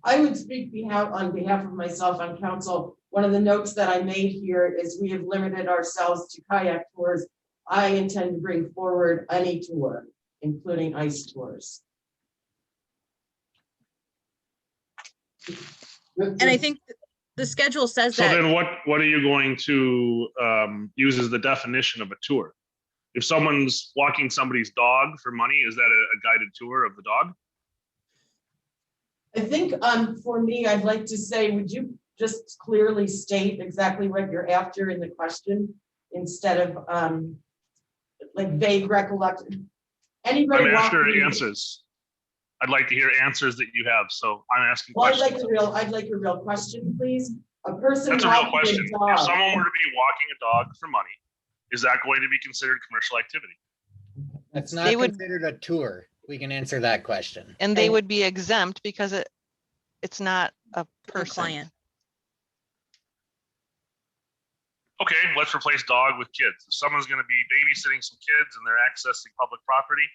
I would speak on behalf of myself on council. One of the notes that I made here is we have limited ourselves to kayak tours. I intend to bring forward any tour, including ice tours. And I think the schedule says So that. then what are you going to use as the definition of a tour? If someone's walking somebody's dog for money, is that a guided tour of the dog? I think for me, I'd like to say, would you just clearly state exactly what you're after in the question instead of like vague recollection? Anybody? I'm after answers. I'd like to hear answers that you have. So I'm asking Well, questions. I'd like a real question, please. A person. That's a real walking question. dog. If someone were to be walking a dog for money, is that going to be considered commercial activity? That's not They would- considered a tour. We can answer that question. And they And- would be exempt because it's not a The person. client. Okay, let's replace dog with kids. If someone's gonna be babysitting some kids and they're accessing public property,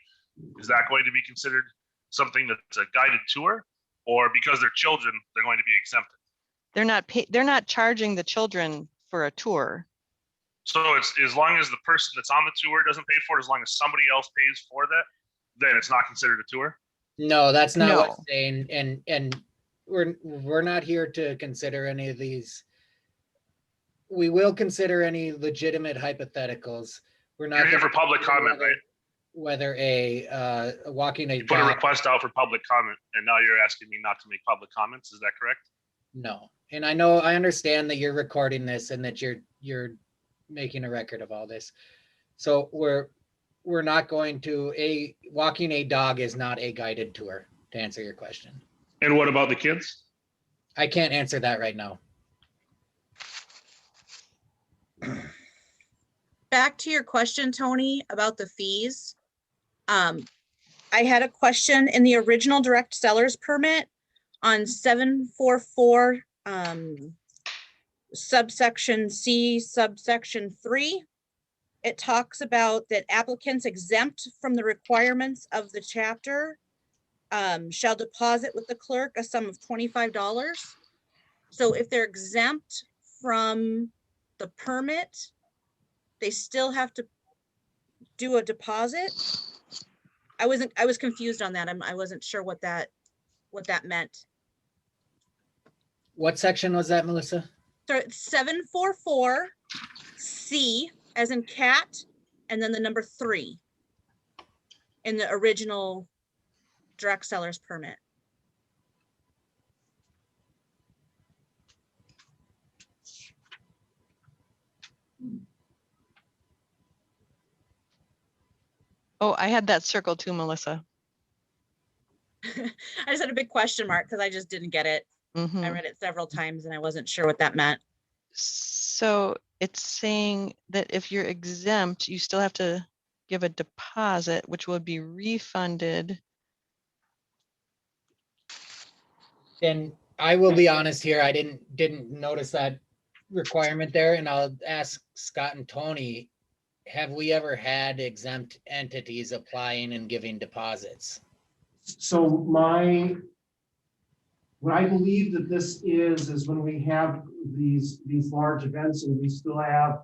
is that going to be considered something that's a guided tour? Or because they're children, they're going to be exempted? They're not charging the children for a tour. So it's, as long as the person that's on the tour doesn't pay for it, as long as somebody else pays for that, then it's not considered a tour? No, that's not what No. I'm saying. And we're not here to consider any of these. We will consider any legitimate hypotheticals. We're not. You're here for gonna public consider comment, right? Whether a walking a You put a dog, request out for public comment, and now you're asking me not to make public comments, is that correct? no. And I understand that you're recording this and that you're making a record of all this. So we're not going to, walking a dog is not a guided tour, to answer your question. And what about the kids? I can't answer that right now. Back to your question, Tony, about the fees. I had a question in the original direct seller's permit on 744 subsection C subsection 3. It talks about that applicants exempt from the requirements of the chapter shall deposit with the clerk a sum of $25. So if they're exempt from the permit, they still have to do a deposit. I was confused on that. I wasn't sure what that meant. What section was that, Melissa? So it's 744 C as in cat, and then the number 3 in the original direct seller's permit. Oh, I had that circled too, Melissa. I just had a big question mark because I just didn't get it. Mhm. I read it several times and I wasn't sure what that meant. So it's saying that if you're exempt, you still have to give a deposit, which would be refunded. And I will be honest here, I didn't notice that requirement there, and I'll ask Scott and Tony, have we ever had exempt entities applying and giving deposits? So what I believe that this is when we have these large events and we still have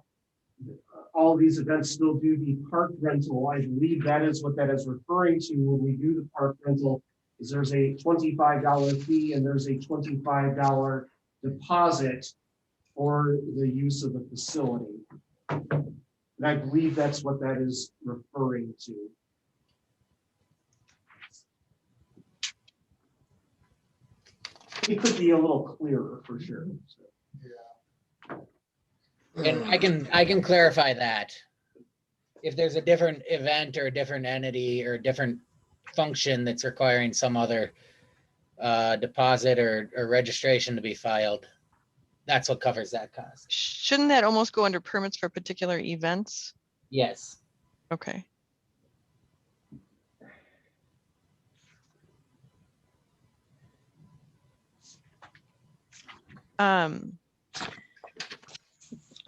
all these events still do the park rental. I believe that is what that is referring to when we do the park rental, is there's a $25 fee and there's a $25 deposit for the use of the facility. And I believe that's what that is referring to. It could be a little clearer for sure. And I can clarify that. If there's a different event or a different entity or a different function that's requiring some other deposit or registration to be filed, that's what covers that cost. Shouldn't that almost go under permits for particular events? Yes. Okay.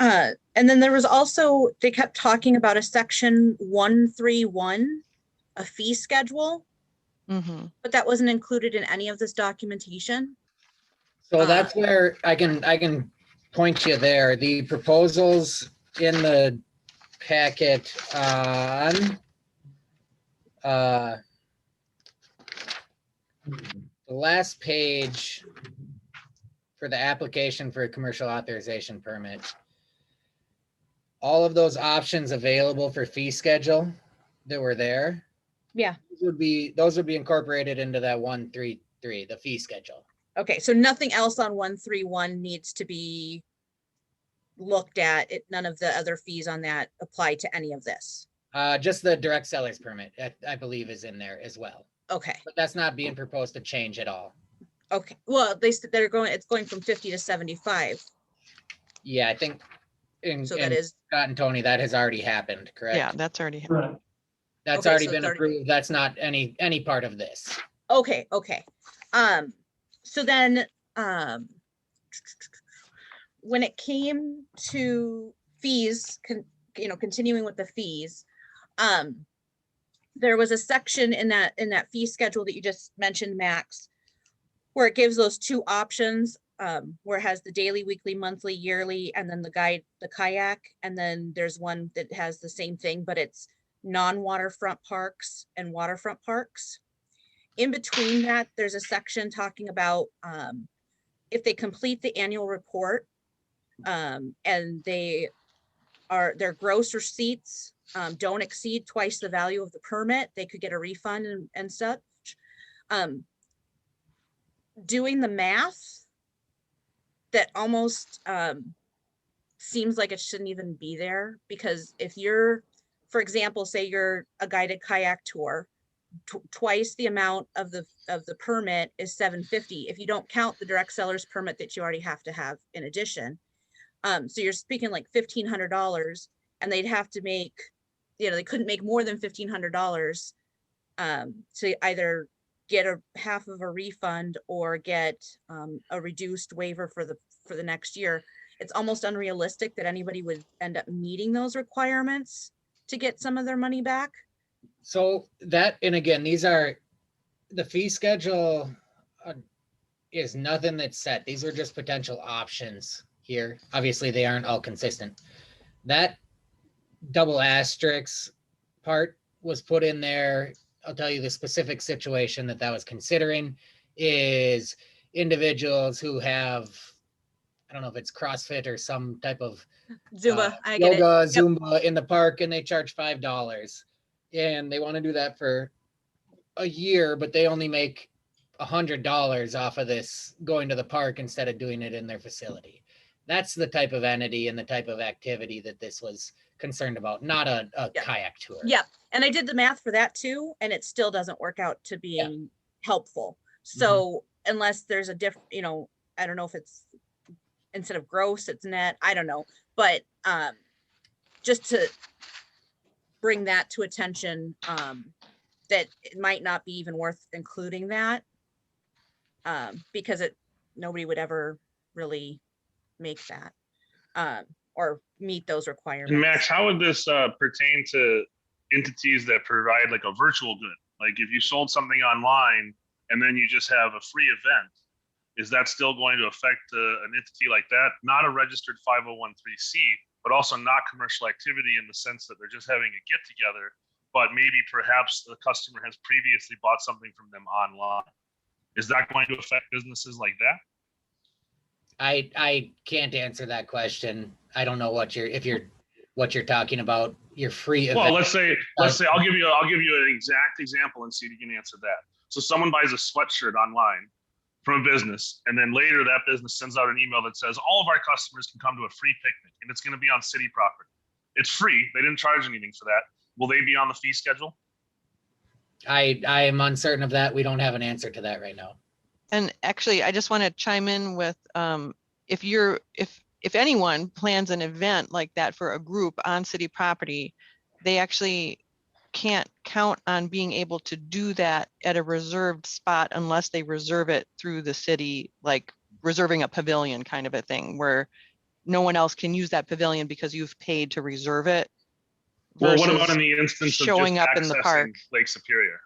And then there was also, they kept talking about a section 131, a fee schedule, Mhm. but that wasn't included in any of this documentation. So that's where I can point you there. The proposals in the packet on the last page for the application for a commercial authorization permit. All of those options available for fee schedule that were there. Yeah. Those would be incorporated into that 133, the fee schedule. Okay, so nothing else on 131 needs to be looked at. None of the other fees on that apply to any of this. Just the direct seller's permit, I believe, is in there as well. Okay, But that's not being proposed to change at all. okay. Well, they said it's going from 50 to 75. Yeah, I think So that is, Scott and Tony, that has already happened, correct? Yeah, that's already happened. Correct. That's Okay, already so been 30 approved. That's not any part of this. Okay, okay. So then, when it came to fees, continuing with the fees, there was a section in that fee schedule that you just mentioned, Max, where it gives those two options, where it has the daily, weekly, monthly, yearly, and then the kayak, and then there's one that has the same thing, but it's non-waterfront parks and waterfront parks. In between that, there's a section talking about if they complete the annual report, and their gross receipts don't exceed twice the value of the permit, they could get a refund and such. Doing the math, that almost seems like it shouldn't even be there, because if you're, for example, say you're a guided kayak tour, twice the amount of the permit is $750 if you don't count the direct seller's permit that you already have to have in addition. So you're speaking like $1,500, and they'd have to make, they couldn't make more than $1,500 to either get a half of a refund or get a reduced waiver for the next year. It's almost unrealistic that anybody would end up meeting those requirements to get some of their money back. So that, and again, these are, the fee schedule is nothing that's set. These are just potential options here. Obviously, they aren't all consistent. That double asterisk part was put in there. I'll tell you the specific situation that was considering is individuals who have, I don't know if it's CrossFit or some type of Zumba, I get yoga, it. Yep. Zumba in the park, and they charge $5. And they want to do that for a year, but they only make $100 off of this going to the park instead of doing it in their facility. That's the type of entity and the type of activity that this was concerned about, not a kayak tour. Yeah, and I did the math for that too, and it still doesn't work out to being helpful. So unless there's a different, I don't know if it's instead of gross, it's net, I don't know, but just to bring that to attention, that it might not be even worth including that, because nobody would ever really make that or meet those requirements. And Max, how would this pertain to entities that provide like a virtual good? Like if you sold something online and then you just have a free event, is that still going to affect an entity like that? Not a registered 501(c)(3), but also not commercial activity in the sense that they're just having a get together, but maybe perhaps the customer has previously bought something from them online. Is that going to affect businesses like that? I can't answer that question. I don't know what you're talking about. Your free event. Well, let's say I'll give you an exact example and see if you can answer that. So someone buys a sweatshirt online from a business, and then later that business sends out an email that says all of our customers can come to a free picnic, and it's going to be on city property. It's free. They didn't charge anything for that. Will they be on the fee schedule? I am uncertain of that. We don't have an answer to that right now. And actually, I just want to chime in with if anyone plans an event like that for a group on city property, they actually can't count on being able to do that at a reserved spot unless they reserve it through the city, like reserving a pavilion kind of a thing where no one else can use that pavilion because you've paid to reserve it. Well, what about in the instance of showing just up in the park? Lake Superior?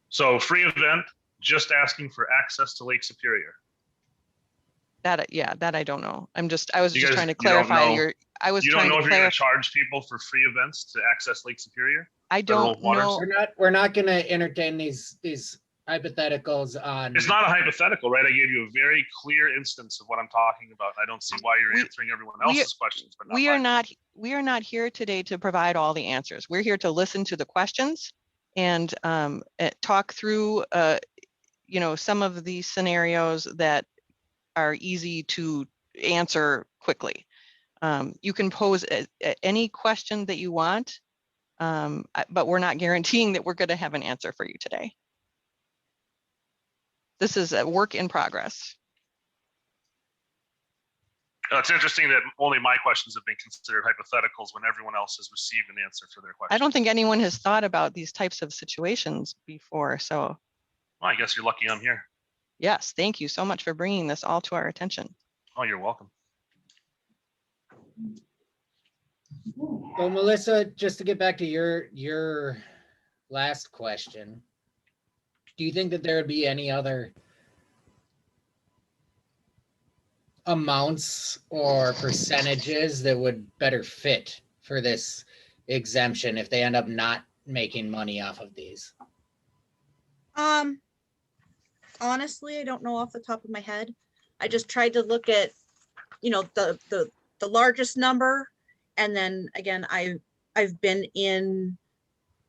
So free event, just asking for access to Lake Superior. That I don't know. I was just trying to You don't clarify know- You don't know if you're going to clarify. charge people for free events to access Lake Superior? I don't know. We're not going to entertain these hypotheticals on. It's not a hypothetical, right? I gave you a very clear instance of what I'm talking about. I don't see why you're answering everyone else's questions, but not mine. We are not here today to provide all the answers. We're here to listen to the questions and talk through some of these scenarios that are easy to answer quickly. You can pose any question that you want, but we're not guaranteeing that we're going to have an answer for you today. This is a work in progress. It's interesting that only my questions have been considered hypotheticals when everyone else has received an answer for their question. I don't think anyone has thought about these types of situations before. So Well, I guess you're lucky I'm here. yes, thank you so much for bringing this all to our attention. Oh, you're welcome. So Melissa, just to get back to your last question, do you think that there would be any other amounts or percentages that would better fit for this exemption if they end up not making money off of these? Honestly, I don't know off the top of my head. I just tried to look at, the largest number. And then again, I've been in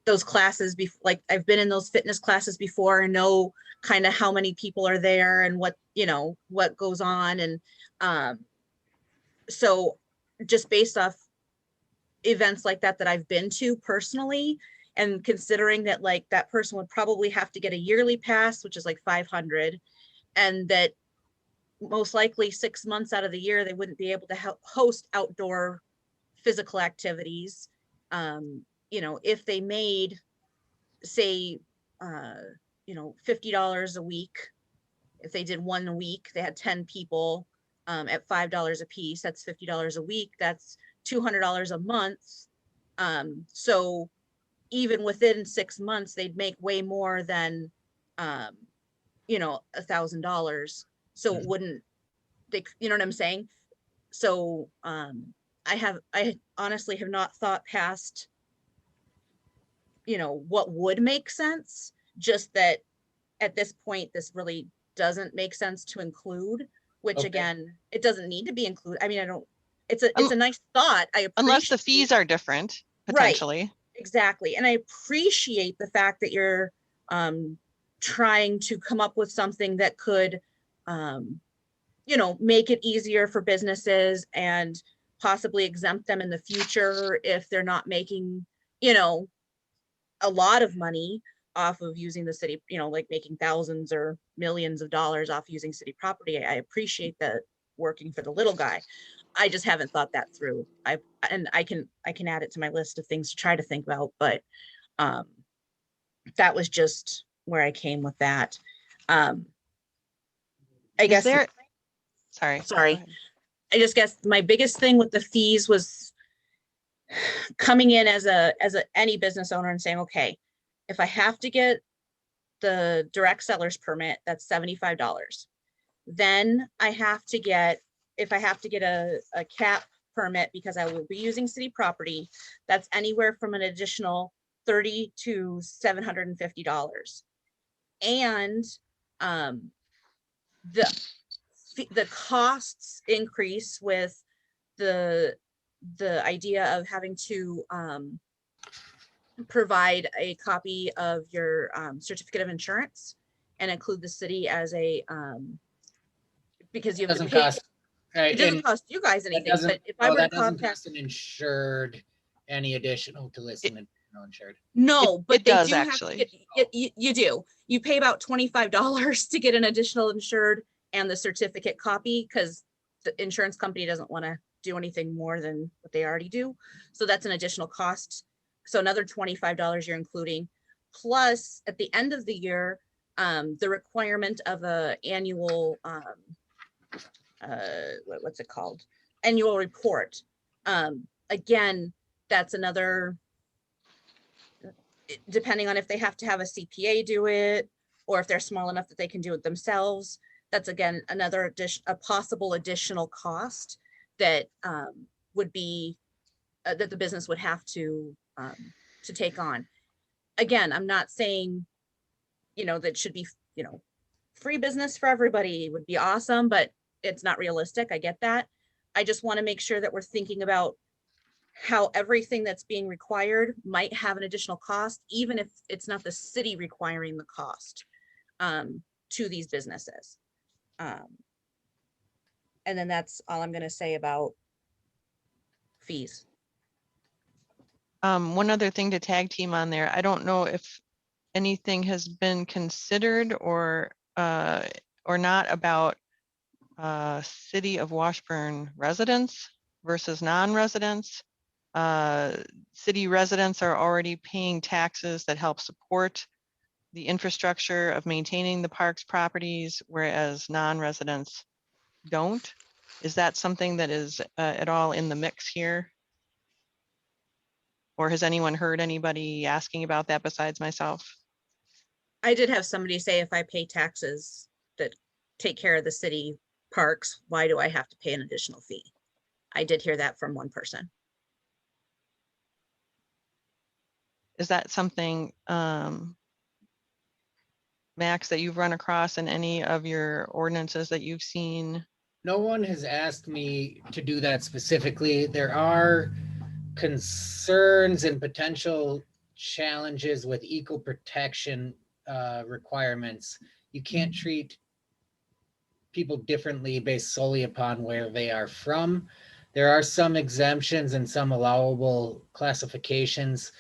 those classes before, like I've been in those fitness classes before and know kind of how many people are there and what goes on. And so just based off events like that I've been to personally, and considering that like that person would probably have to get a yearly pass, which is like 500, and that most likely 6 months out of the year, they wouldn't be able to host outdoor physical activities. If they made, say, $50 a week, if they did one a week, they had 10 people at $5 a piece, that's $50 a week, that's $200 a month. So even within 6 months, they'd make way more than, $1,000. So it wouldn't, you know what I'm saying? So I honestly have not thought past, what would make sense, just that at this point, this really doesn't make sense to include, which Okay. again, it doesn't need to be included. I mean, it's a nice thought. Unless the fees are different, potentially. Right, exactly. And I appreciate the fact that you're trying to come up with something that could, make it easier for businesses and possibly exempt them in the future if they're not making, a lot of money off of using the city, like making thousands or millions of dollars off using city property. I appreciate that working for the little guy. I just haven't thought that through. I can add it to my list of things to try to think about, but that was just where I came with that. I guess. Sorry. I just guess my biggest thing with the fees was coming in as any business owner and saying, okay, if I have to get the direct seller's permit, that's $75. Then if I have to get a cap permit because I will be using city property, that's anywhere from an additional $30 to $750. And the costs increase with the idea of having to provide a copy of your certificate of insurance and include the city as a because you have to pay. Right, it doesn't cost you guys anything, but if I were to doesn't contact cost an insured any additional to listen and uninsured. no, but it they does do actually. Have to get, you do. You pay about $25 to get an additional insured and the certificate copy because the insurance company doesn't want to do anything more than what they already do. So that's an additional cost. So another $25 you're including. Plus, at the end of the year, the requirement of a annual what's it called? Annual report. Again, that's another, depending on if they have to have a CPA do it, or if they're small enough that they can do it themselves. That's again, another a possible additional cost that would be, that the business would have to take on. Again, I'm not saying, that should be, free business for everybody would be awesome, but it's not realistic. I get that. I just want to make sure that we're thinking about how everything that's being required might have an additional cost, even if it's not the city requiring the cost to these businesses. And then that's all I'm going to say about fees. One other thing to tag team on there. I don't know if anything has been considered or not about City of Washburn residents versus non-residents. City residents are already paying taxes that help support the infrastructure of maintaining the park's properties, whereas non-residents don't. Is that something that is at all in the mix here? Or has anyone heard anybody asking about that besides myself? I did have somebody say if I pay taxes that take care of the city parks, why do I have to pay an additional fee? I did hear that from one person. Is that something, Max, that you've run across in any of your ordinances that you've seen? No one has asked me to do that specifically. There are concerns and potential challenges with equal protection requirements. You can't treat people differently based solely upon where they are from. There are some exemptions and some allowable classifications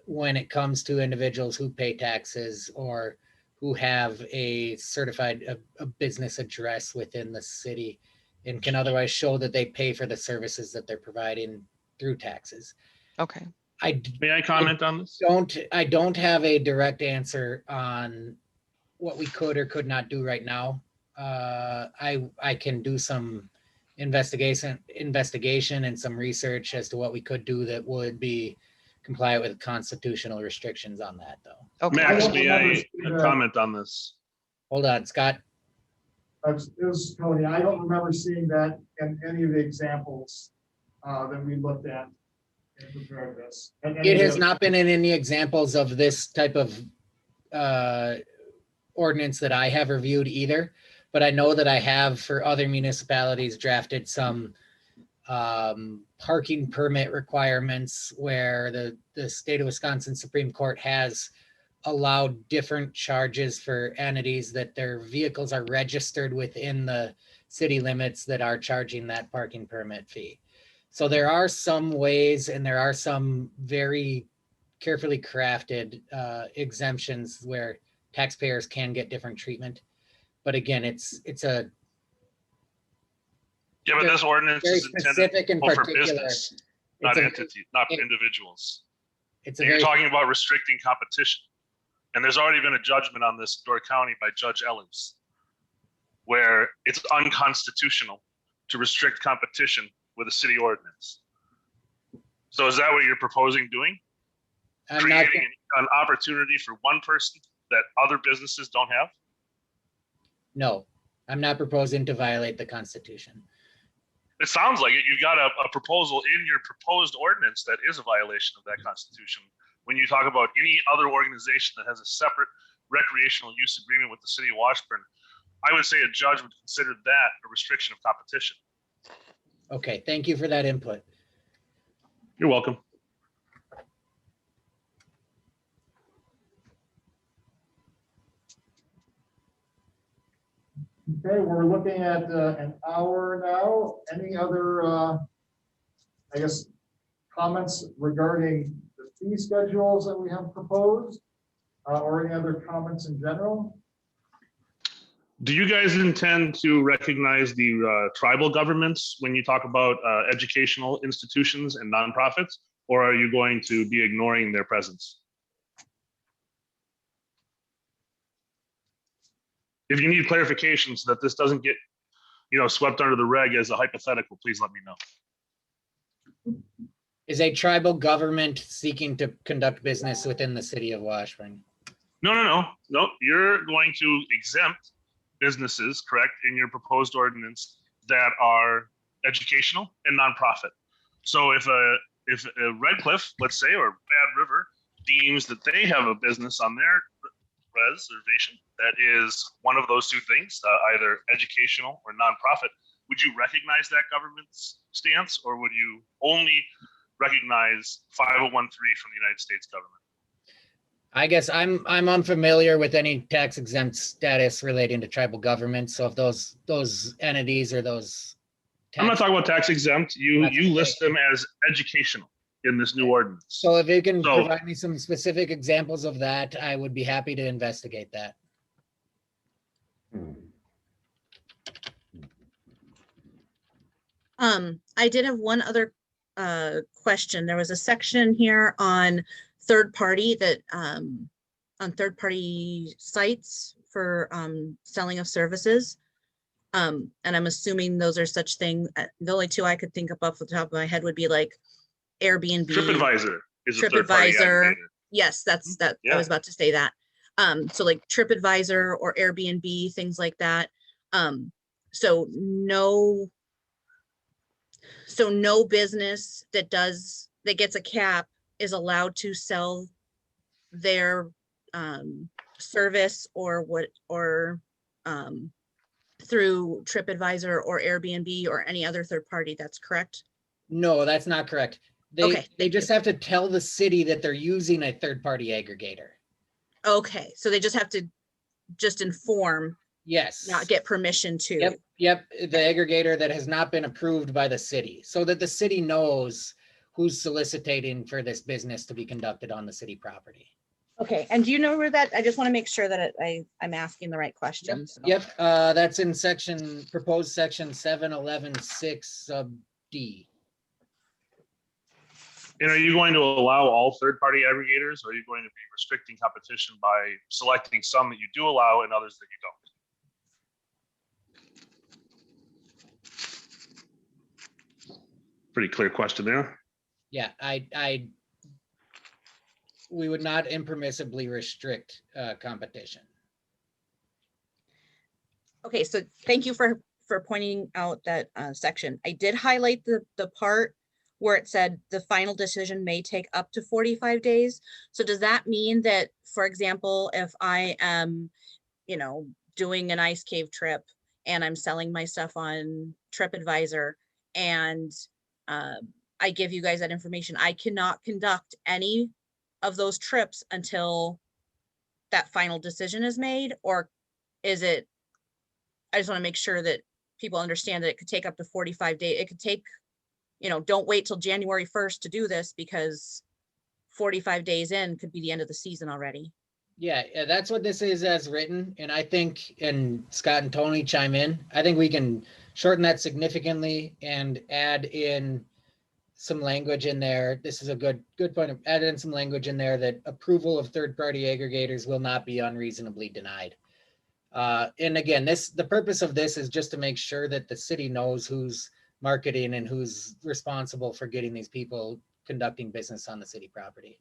when it comes to individuals who pay taxes or who have a certified a business address within the city and can otherwise show that they pay for the services that they're providing through taxes. Okay. May I comment on this? I don't have a direct answer on what we could or could not do right now. I can do some investigation and some research as to what we could do that would be compliant with constitutional restrictions on that, though. Okay. Max, may I comment on this? Hold on, Scott. It was Tony. I don't remember seeing that in any of the examples that we looked at and prepared this. It has not been in any examples of this type of ordinance that I have reviewed either, but I know that I have for other municipalities drafted some parking permit requirements where the state of Wisconsin Supreme Court has allowed different charges for entities that their vehicles are registered within the city limits that are charging that parking permit fee. So there are some ways and there are some very carefully crafted exemptions where taxpayers can get different treatment. But again, it's a Yeah, but this ordinance very is intended specific and for particular. business, not It's a- entities, not it- individuals. It's a And you're very, talking about restricting competition. And there's already been a judgment on this in Door County by Judge Ellers, where it's unconstitutional to restrict competition with a city ordinance. So is that what you're proposing doing? I'm not, Creating an opportunity for one person that other businesses don't have? no, I'm not proposing to violate the Constitution. It sounds like it. You've got a proposal in your proposed ordinance that is a violation of that Constitution. When you talk about any other organization that has a separate recreational use agreement with the city of Washburn, I would say a judge would consider that a restriction of competition. Okay, thank you for that input. You're welcome. Okay, we're looking at an hour now. Any other, I guess, comments regarding the fee schedules that we have proposed? Or any other comments in general? Do you guys intend to recognize the tribal governments when you talk about educational institutions and nonprofits, or are you going to be ignoring their presence? If you need clarification so that this doesn't get, swept under the rug as a hypothetical, please let me know. Is a tribal government seeking to conduct business within the city of Washburn? No. You're going to exempt businesses, correct, in your proposed ordinance that are educational and nonprofit. So if a Red Cliff, let's say, or Bad River deems that they have a business on their reservation that is one of those two things, either educational or nonprofit, would you recognize that government's stance, or would you only recognize 5013 from the United States government? I guess I'm unfamiliar with any tax exempt status relating to tribal governments. So if those entities or those I'm not talking about tax exempt. You list them as educational in this new ordinance. So if you can So- provide me some specific examples of that, I would be happy to investigate that. I did have one other question. There was a section here on third party that on third party sites for selling of services. And I'm assuming those are such things. The only two I could think of off the top of my head would be like Airbnb. TripAdvisor is a third party TripAdvisor. aggregator. Yes, that's that. I Yeah. was about to say that. So like TripAdvisor or Airbnb, things like that. So no business that gets a cap is allowed to sell their service or through TripAdvisor or Airbnb or any other third party. That's correct. No, that's not correct. Okay, They thank just have to tell the city that they're using a third-party aggregator. Okay, so they just have to just inform, Yes. not get permission to. Yep, the aggregator that has not been approved by the city, so that the city knows who's soliciting for this business to be conducted on the city property. Okay, and do you know where that, I just want to make sure that I'm asking the right question. so. Yep, that's in proposed section 711-6 sub D. And are you going to allow all third-party aggregators, or are you going to be restricting competition by selecting some that you do allow and others that you don't? Pretty clear question there. Yeah, we would not impermissibly restrict competition. Okay, so thank you for pointing out that section. I did highlight the part where it said the final decision may take up to 45 days. So does that mean that, for example, if I am, doing an ice cave trip and I'm selling my stuff on TripAdvisor and I give you guys that information, I cannot conduct any of those trips until that final decision is made? Or is it, I just want to make sure that people understand that it could take up to 45 days. It could take, don't wait till January 1st to do this, because 45 days in could be the end of the season already. Yeah, that's what this is as written. And I think, and Scott and Tony chime in, I think we can shorten that significantly and add in some language in there. This is a good point. Add in some language in there that approval of third-party aggregators will not be unreasonably denied. And again, the purpose of this is just to make sure that the city knows who's marketing and who's responsible for getting these people conducting business on the city property.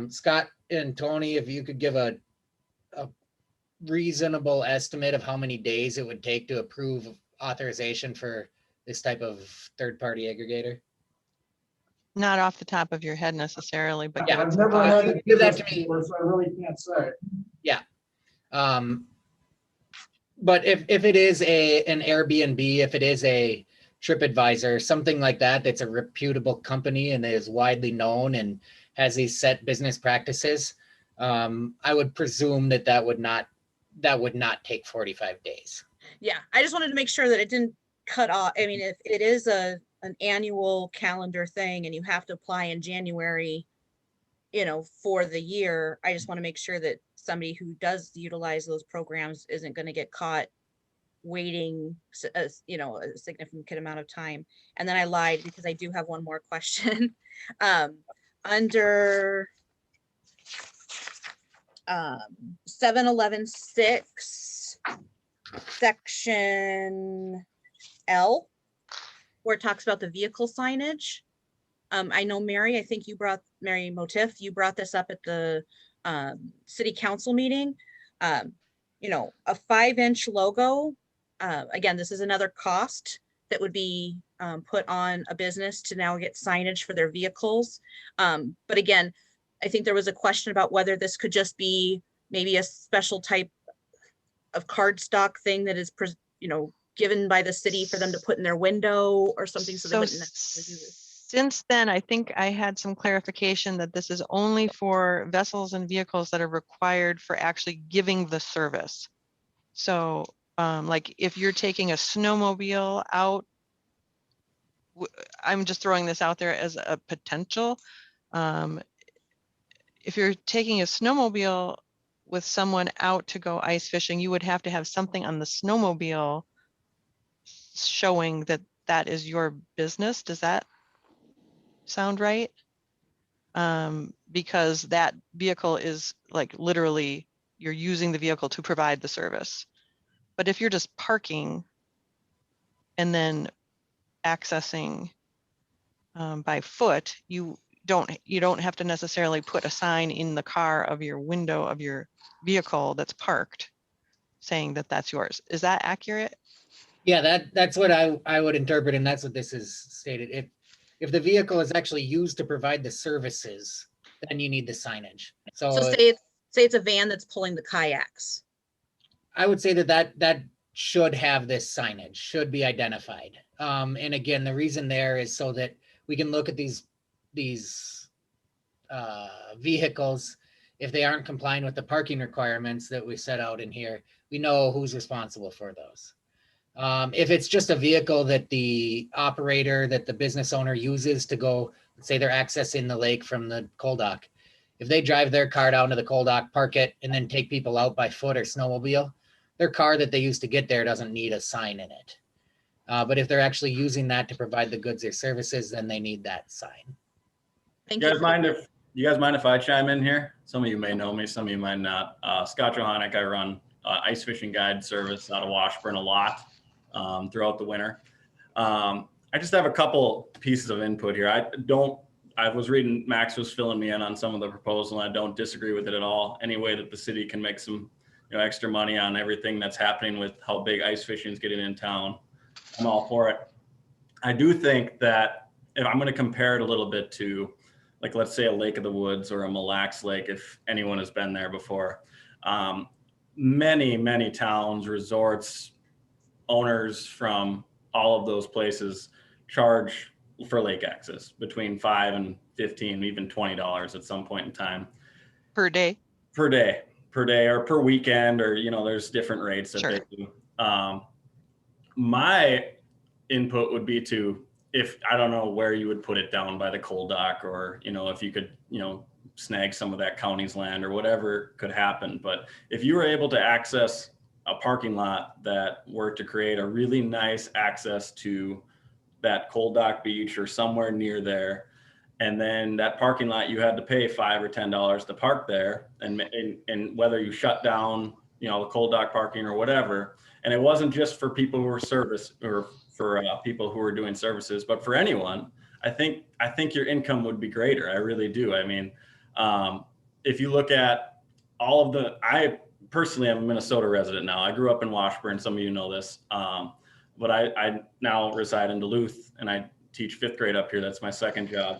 Scott and Tony, if you could give a reasonable estimate of how many days it would take to approve authorization for this type of third-party aggregator. Not off the top of your head necessarily, but Yeah, I've never had it give that to me. before, so I really can't say. Yeah. But if it is an Airbnb, if it is a TripAdvisor, something like that, that's a reputable company and is widely known and has these set business practices, I would presume that would not take 45 days. Yeah, I just wanted to make sure that it didn't cut off. I mean, if it is an annual calendar thing and you have to apply in January, for the year, I just want to make sure that somebody who does utilize those programs isn't going to get caught waiting a significant amount of time. And then I lied, because I do have one more question. Under 711-6 section L, where it talks about the vehicle signage. I know Mary, I think Mary Motif, you brought this up at the city council meeting. A 5-inch logo, again, this is another cost that would be put on a business to now get signage for their vehicles. But again, I think there was a question about whether this could just be maybe a special type of cardstock thing that is, given by the city for them to put in their window or something, so they wouldn't necessarily do this. Since then, I think I had some clarification that this is only for vessels and vehicles that are required for actually giving the service. So like if you're taking a snowmobile out, I'm just throwing this out there as a potential. If you're taking a snowmobile with someone out to go ice fishing, you would have to have something on the snowmobile showing that that is your business. Does that sound right? Because that vehicle is like literally you're using the vehicle to provide the service. But if you're just parking and then accessing by foot, you don't have to necessarily put a sign in the car of your window of your vehicle that's parked saying that that's yours. Is that accurate? Yeah, that's what I would interpret, and that's what this is stated. If the vehicle is actually used to provide the services, then you need the signage. So So say it's a van that's pulling the kayaks. I would say that should have this signage, should be identified. And again, the reason there is so that we can look at these vehicles. If they aren't complying with the parking requirements that we set out in here, we know who's responsible for those. If it's just a vehicle that the operator, that the business owner uses to go, let's say they're accessing the lake from the coal dock. If they drive their car down to the coal dock, park it, and then take people out by foot or snowmobile, their car that they used to get there doesn't need a sign in it. But if they're actually using that to provide the goods or services, then they need that sign. Thank You you. guys mind if I chime in here? Some of you may know me, some of you might not. Scott Johannick, I run ice fishing guide service out of Washburn a lot throughout the winter. I just have a couple pieces of input here. I was reading, Max was filling me in on some of the proposal, and I don't disagree with it at all. Any way that the city can make some extra money on everything that's happening with how big ice fishing is getting in town, I'm all for it. I do think that if I'm going to compare it a little bit to, like, let's say a Lake of the Woods or a Mille Lacs Lake, if anyone has been there before, many towns, resorts, owners from all of those places charge for lake access between $5 and $15, even $20 at some point in time. Per day? Per day or per weekend, or there's different rates that they do. My input would be to, if I don't know where you would put it down by the coal dock, or if you could snag some of that county's land or whatever could happen, but if you were able to access a parking lot that were to create a really nice access to that coal dock beach or somewhere near there, and then that parking lot you had to pay $5 or $10 to park there, and whether you shut down the coal dock parking or whatever, and it wasn't just for people who were service or for people who were doing services, but for anyone, I think your income would be greater. I really do. I mean, if you look at all of I personally am a Minnesota resident now. I grew up in Washburn. Some of you know this, but I now reside in Duluth, and I teach fifth grade up here. That's my second job.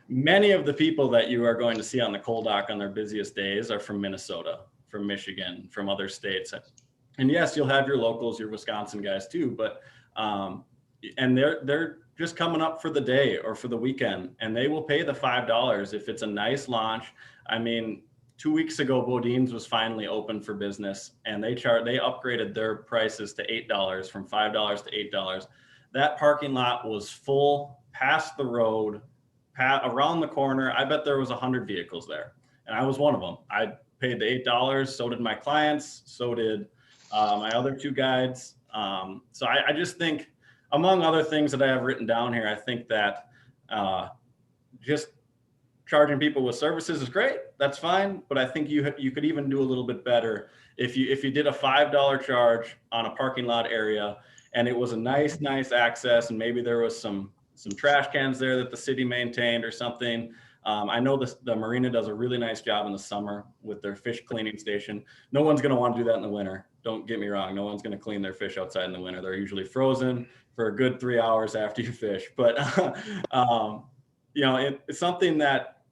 Many of the people that you are going to see on the coal dock on their busiest days are from Minnesota, from Michigan, from other states. And yes, you'll have your locals, your Wisconsin guys too, but and they're just coming up for the day or for the weekend, and they will pay the $5 if it's a nice launch. I mean, 2 weeks ago, Bodine's was finally open for business, and they upgraded their prices to $8, from $5 to $8. That parking lot was full, past the road, around the corner. I bet there was 100 vehicles there, and I was one of them. I paid the $8. So did my clients. So did my other two guides. So I just think, among other things that I have written down here, I think that just charging people with services is great. That's fine. But I think you could even do a little bit better if you did a $5 charge on a parking lot area, and it was a nice access, and maybe there was some trash cans there that the city maintained or something. I know the marina does a really nice job in the summer with their fish cleaning station. No one's going to want to do that in the winter. Don't get me wrong. No one's going to clean their fish outside in the winter. They're usually frozen for a good 3 hours after you fish. But, it's something that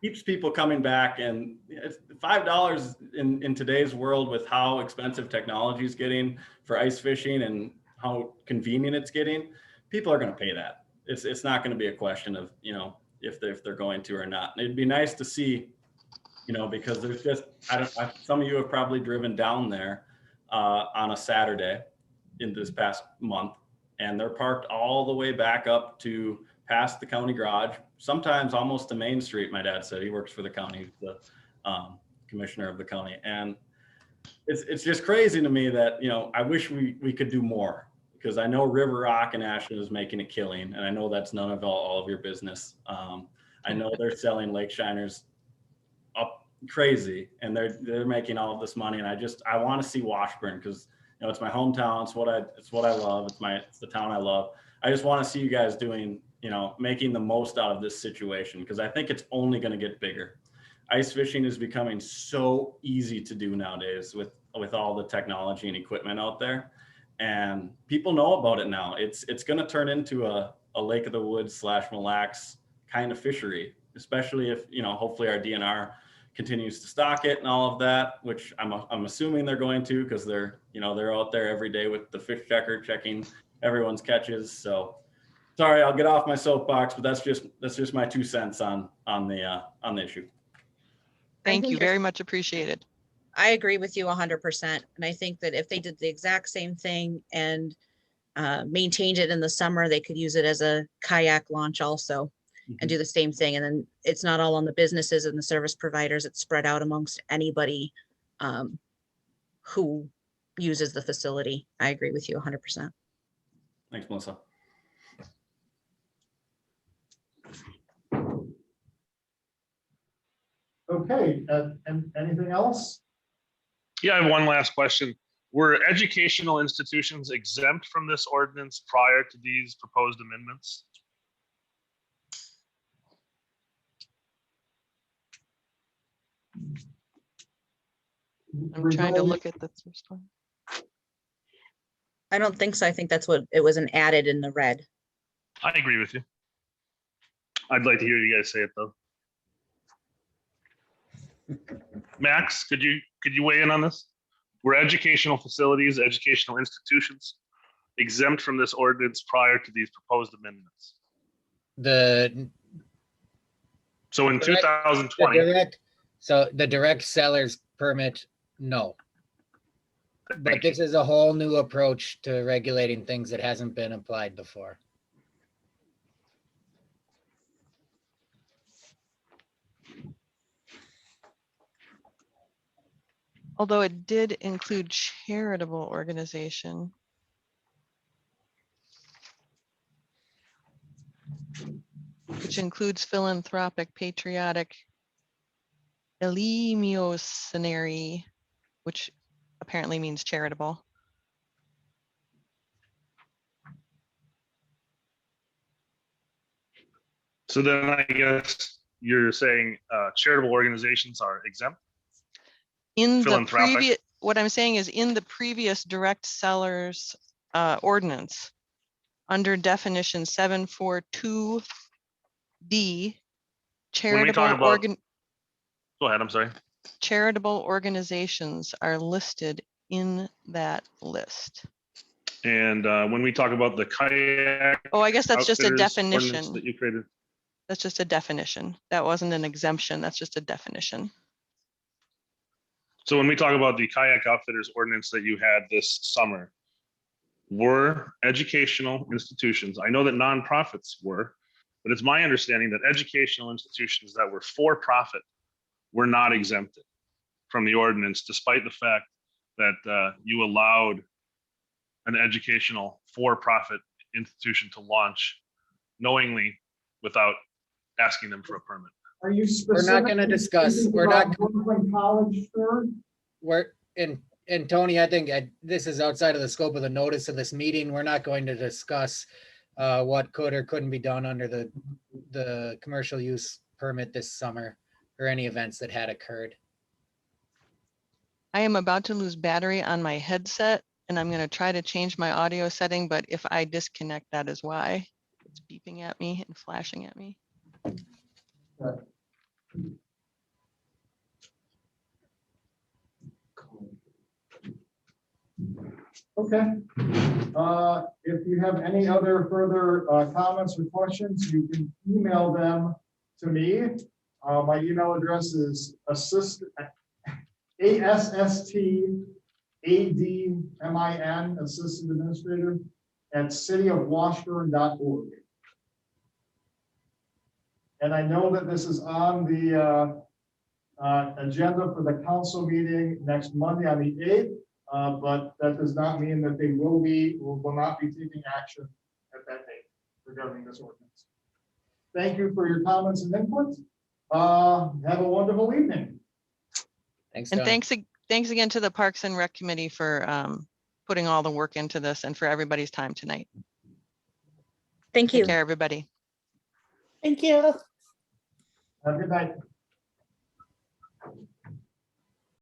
keeps people coming back. And it's $5 in today's world, with how expensive technology is getting for ice fishing and how convenient it's getting, people are going to pay that. It's not going to be a question of, if they're going to or not. It'd be nice to see, because there's just, some of you have probably driven down there on a Saturday in this past month, and they're parked all the way back up to past the county garage, sometimes almost to Main Street. My dad said he works for the county, the commissioner of the county. And it's just crazy to me that, I wish we could do more, because I know River Rock and Ashland is making a killing, and I know that's none of all of your business. I know they're selling Lake Shiners up crazy, and they're making all of this money, and I want to see Washburn, because you know it's my hometown. It's what I love. It's the town I love. I just want to see you guys doing, you know, making the most out of this situation, because I think it's only going to get bigger. Ice fishing is becoming so easy to do nowadays with all the technology and equipment out there, and people know about it now. It's going to turn into a Lake of the Woods / Mille Lacs kind of fishery, especially if, you know, hopefully our DNR continues to stock it and all of that, which I'm assuming they're going to, because they're out there every day with the fish checker checking everyone's catches. So sorry, I'll get off my soapbox, but that's just my 2 cents on the issue. Thank you, think very much appreciated. I agree with you 100%. And I think that if they did the exact same thing and maintained it in the summer, they could use it as a kayak launch also and do the same thing. And then it's not all on the businesses and the service providers. It's spread out amongst anybody who uses the facility. I agree with you 100%. Thanks, Melissa. Okay, and anything else? Yeah, I have one last question. Were educational institutions exempt from this ordinance prior to these proposed amendments? I'm trying to look at the first one. I don't think so. I think that's what it was, an added in the red. I agree with you. I'd like to hear you guys say it though. Max, could you weigh in on this? Were educational facilities, educational institutions exempt from this ordinance prior to these proposed amendments? So in 2020, the direct seller's permit, no. But this is a whole new approach to regulating things that hasn't been applied before. Although it did include charitable organization. Which includes philanthropic, patriotic, eleemosynary, which apparently means charitable. so then I guess you're saying charitable organizations are exempt? In the Philanthropic. previous, what I'm saying is in the previous direct sellers ordinance, under definition 742D, charitable Go ahead, I'm sorry. charitable organizations are listed in that list. And when we talk about the kayak. Oh, I guess that's just a Outfitters ordinance definition. that you created. That's just a definition. That wasn't an exemption. That's just a definition. So when we talk about the kayak outfitters ordinance that you had this summer, were educational institutions, I know that nonprofits were, but it's my understanding that educational institutions that were for profit were not exempted from the ordinance, despite the fact that you allowed an educational for-profit institution to launch knowingly without asking them for a permit. Are you We're not going to discuss, speaking we're not, about Brooklyn College, sir? and Tony, I think this is outside of the scope of the notice of this meeting. We're not going to discuss what could or couldn't be done under the commercial use permit this summer or any events that had occurred. I am about to lose battery on my headset and I'm going to try to change my audio setting, but if I disconnect, that is why. It's beeping at me and flashing at me. Okay. If you have any other further comments or questions, you can email them to me. My email address is ASSTADMIN, Assistant Administrator, at cityofwashburn.org. And I know that this is on the agenda for the council meeting next Monday on the 8th. But that does not mean that they will not be taking action at that date regarding this ordinance. Thank you for your comments and input. Have a wonderful evening. Thanks, And Tony. thanks again to the Parks and Rec Committee for putting all the work into this and for everybody's time tonight. Thank you. Take care, everybody. Thank you. Have a good night.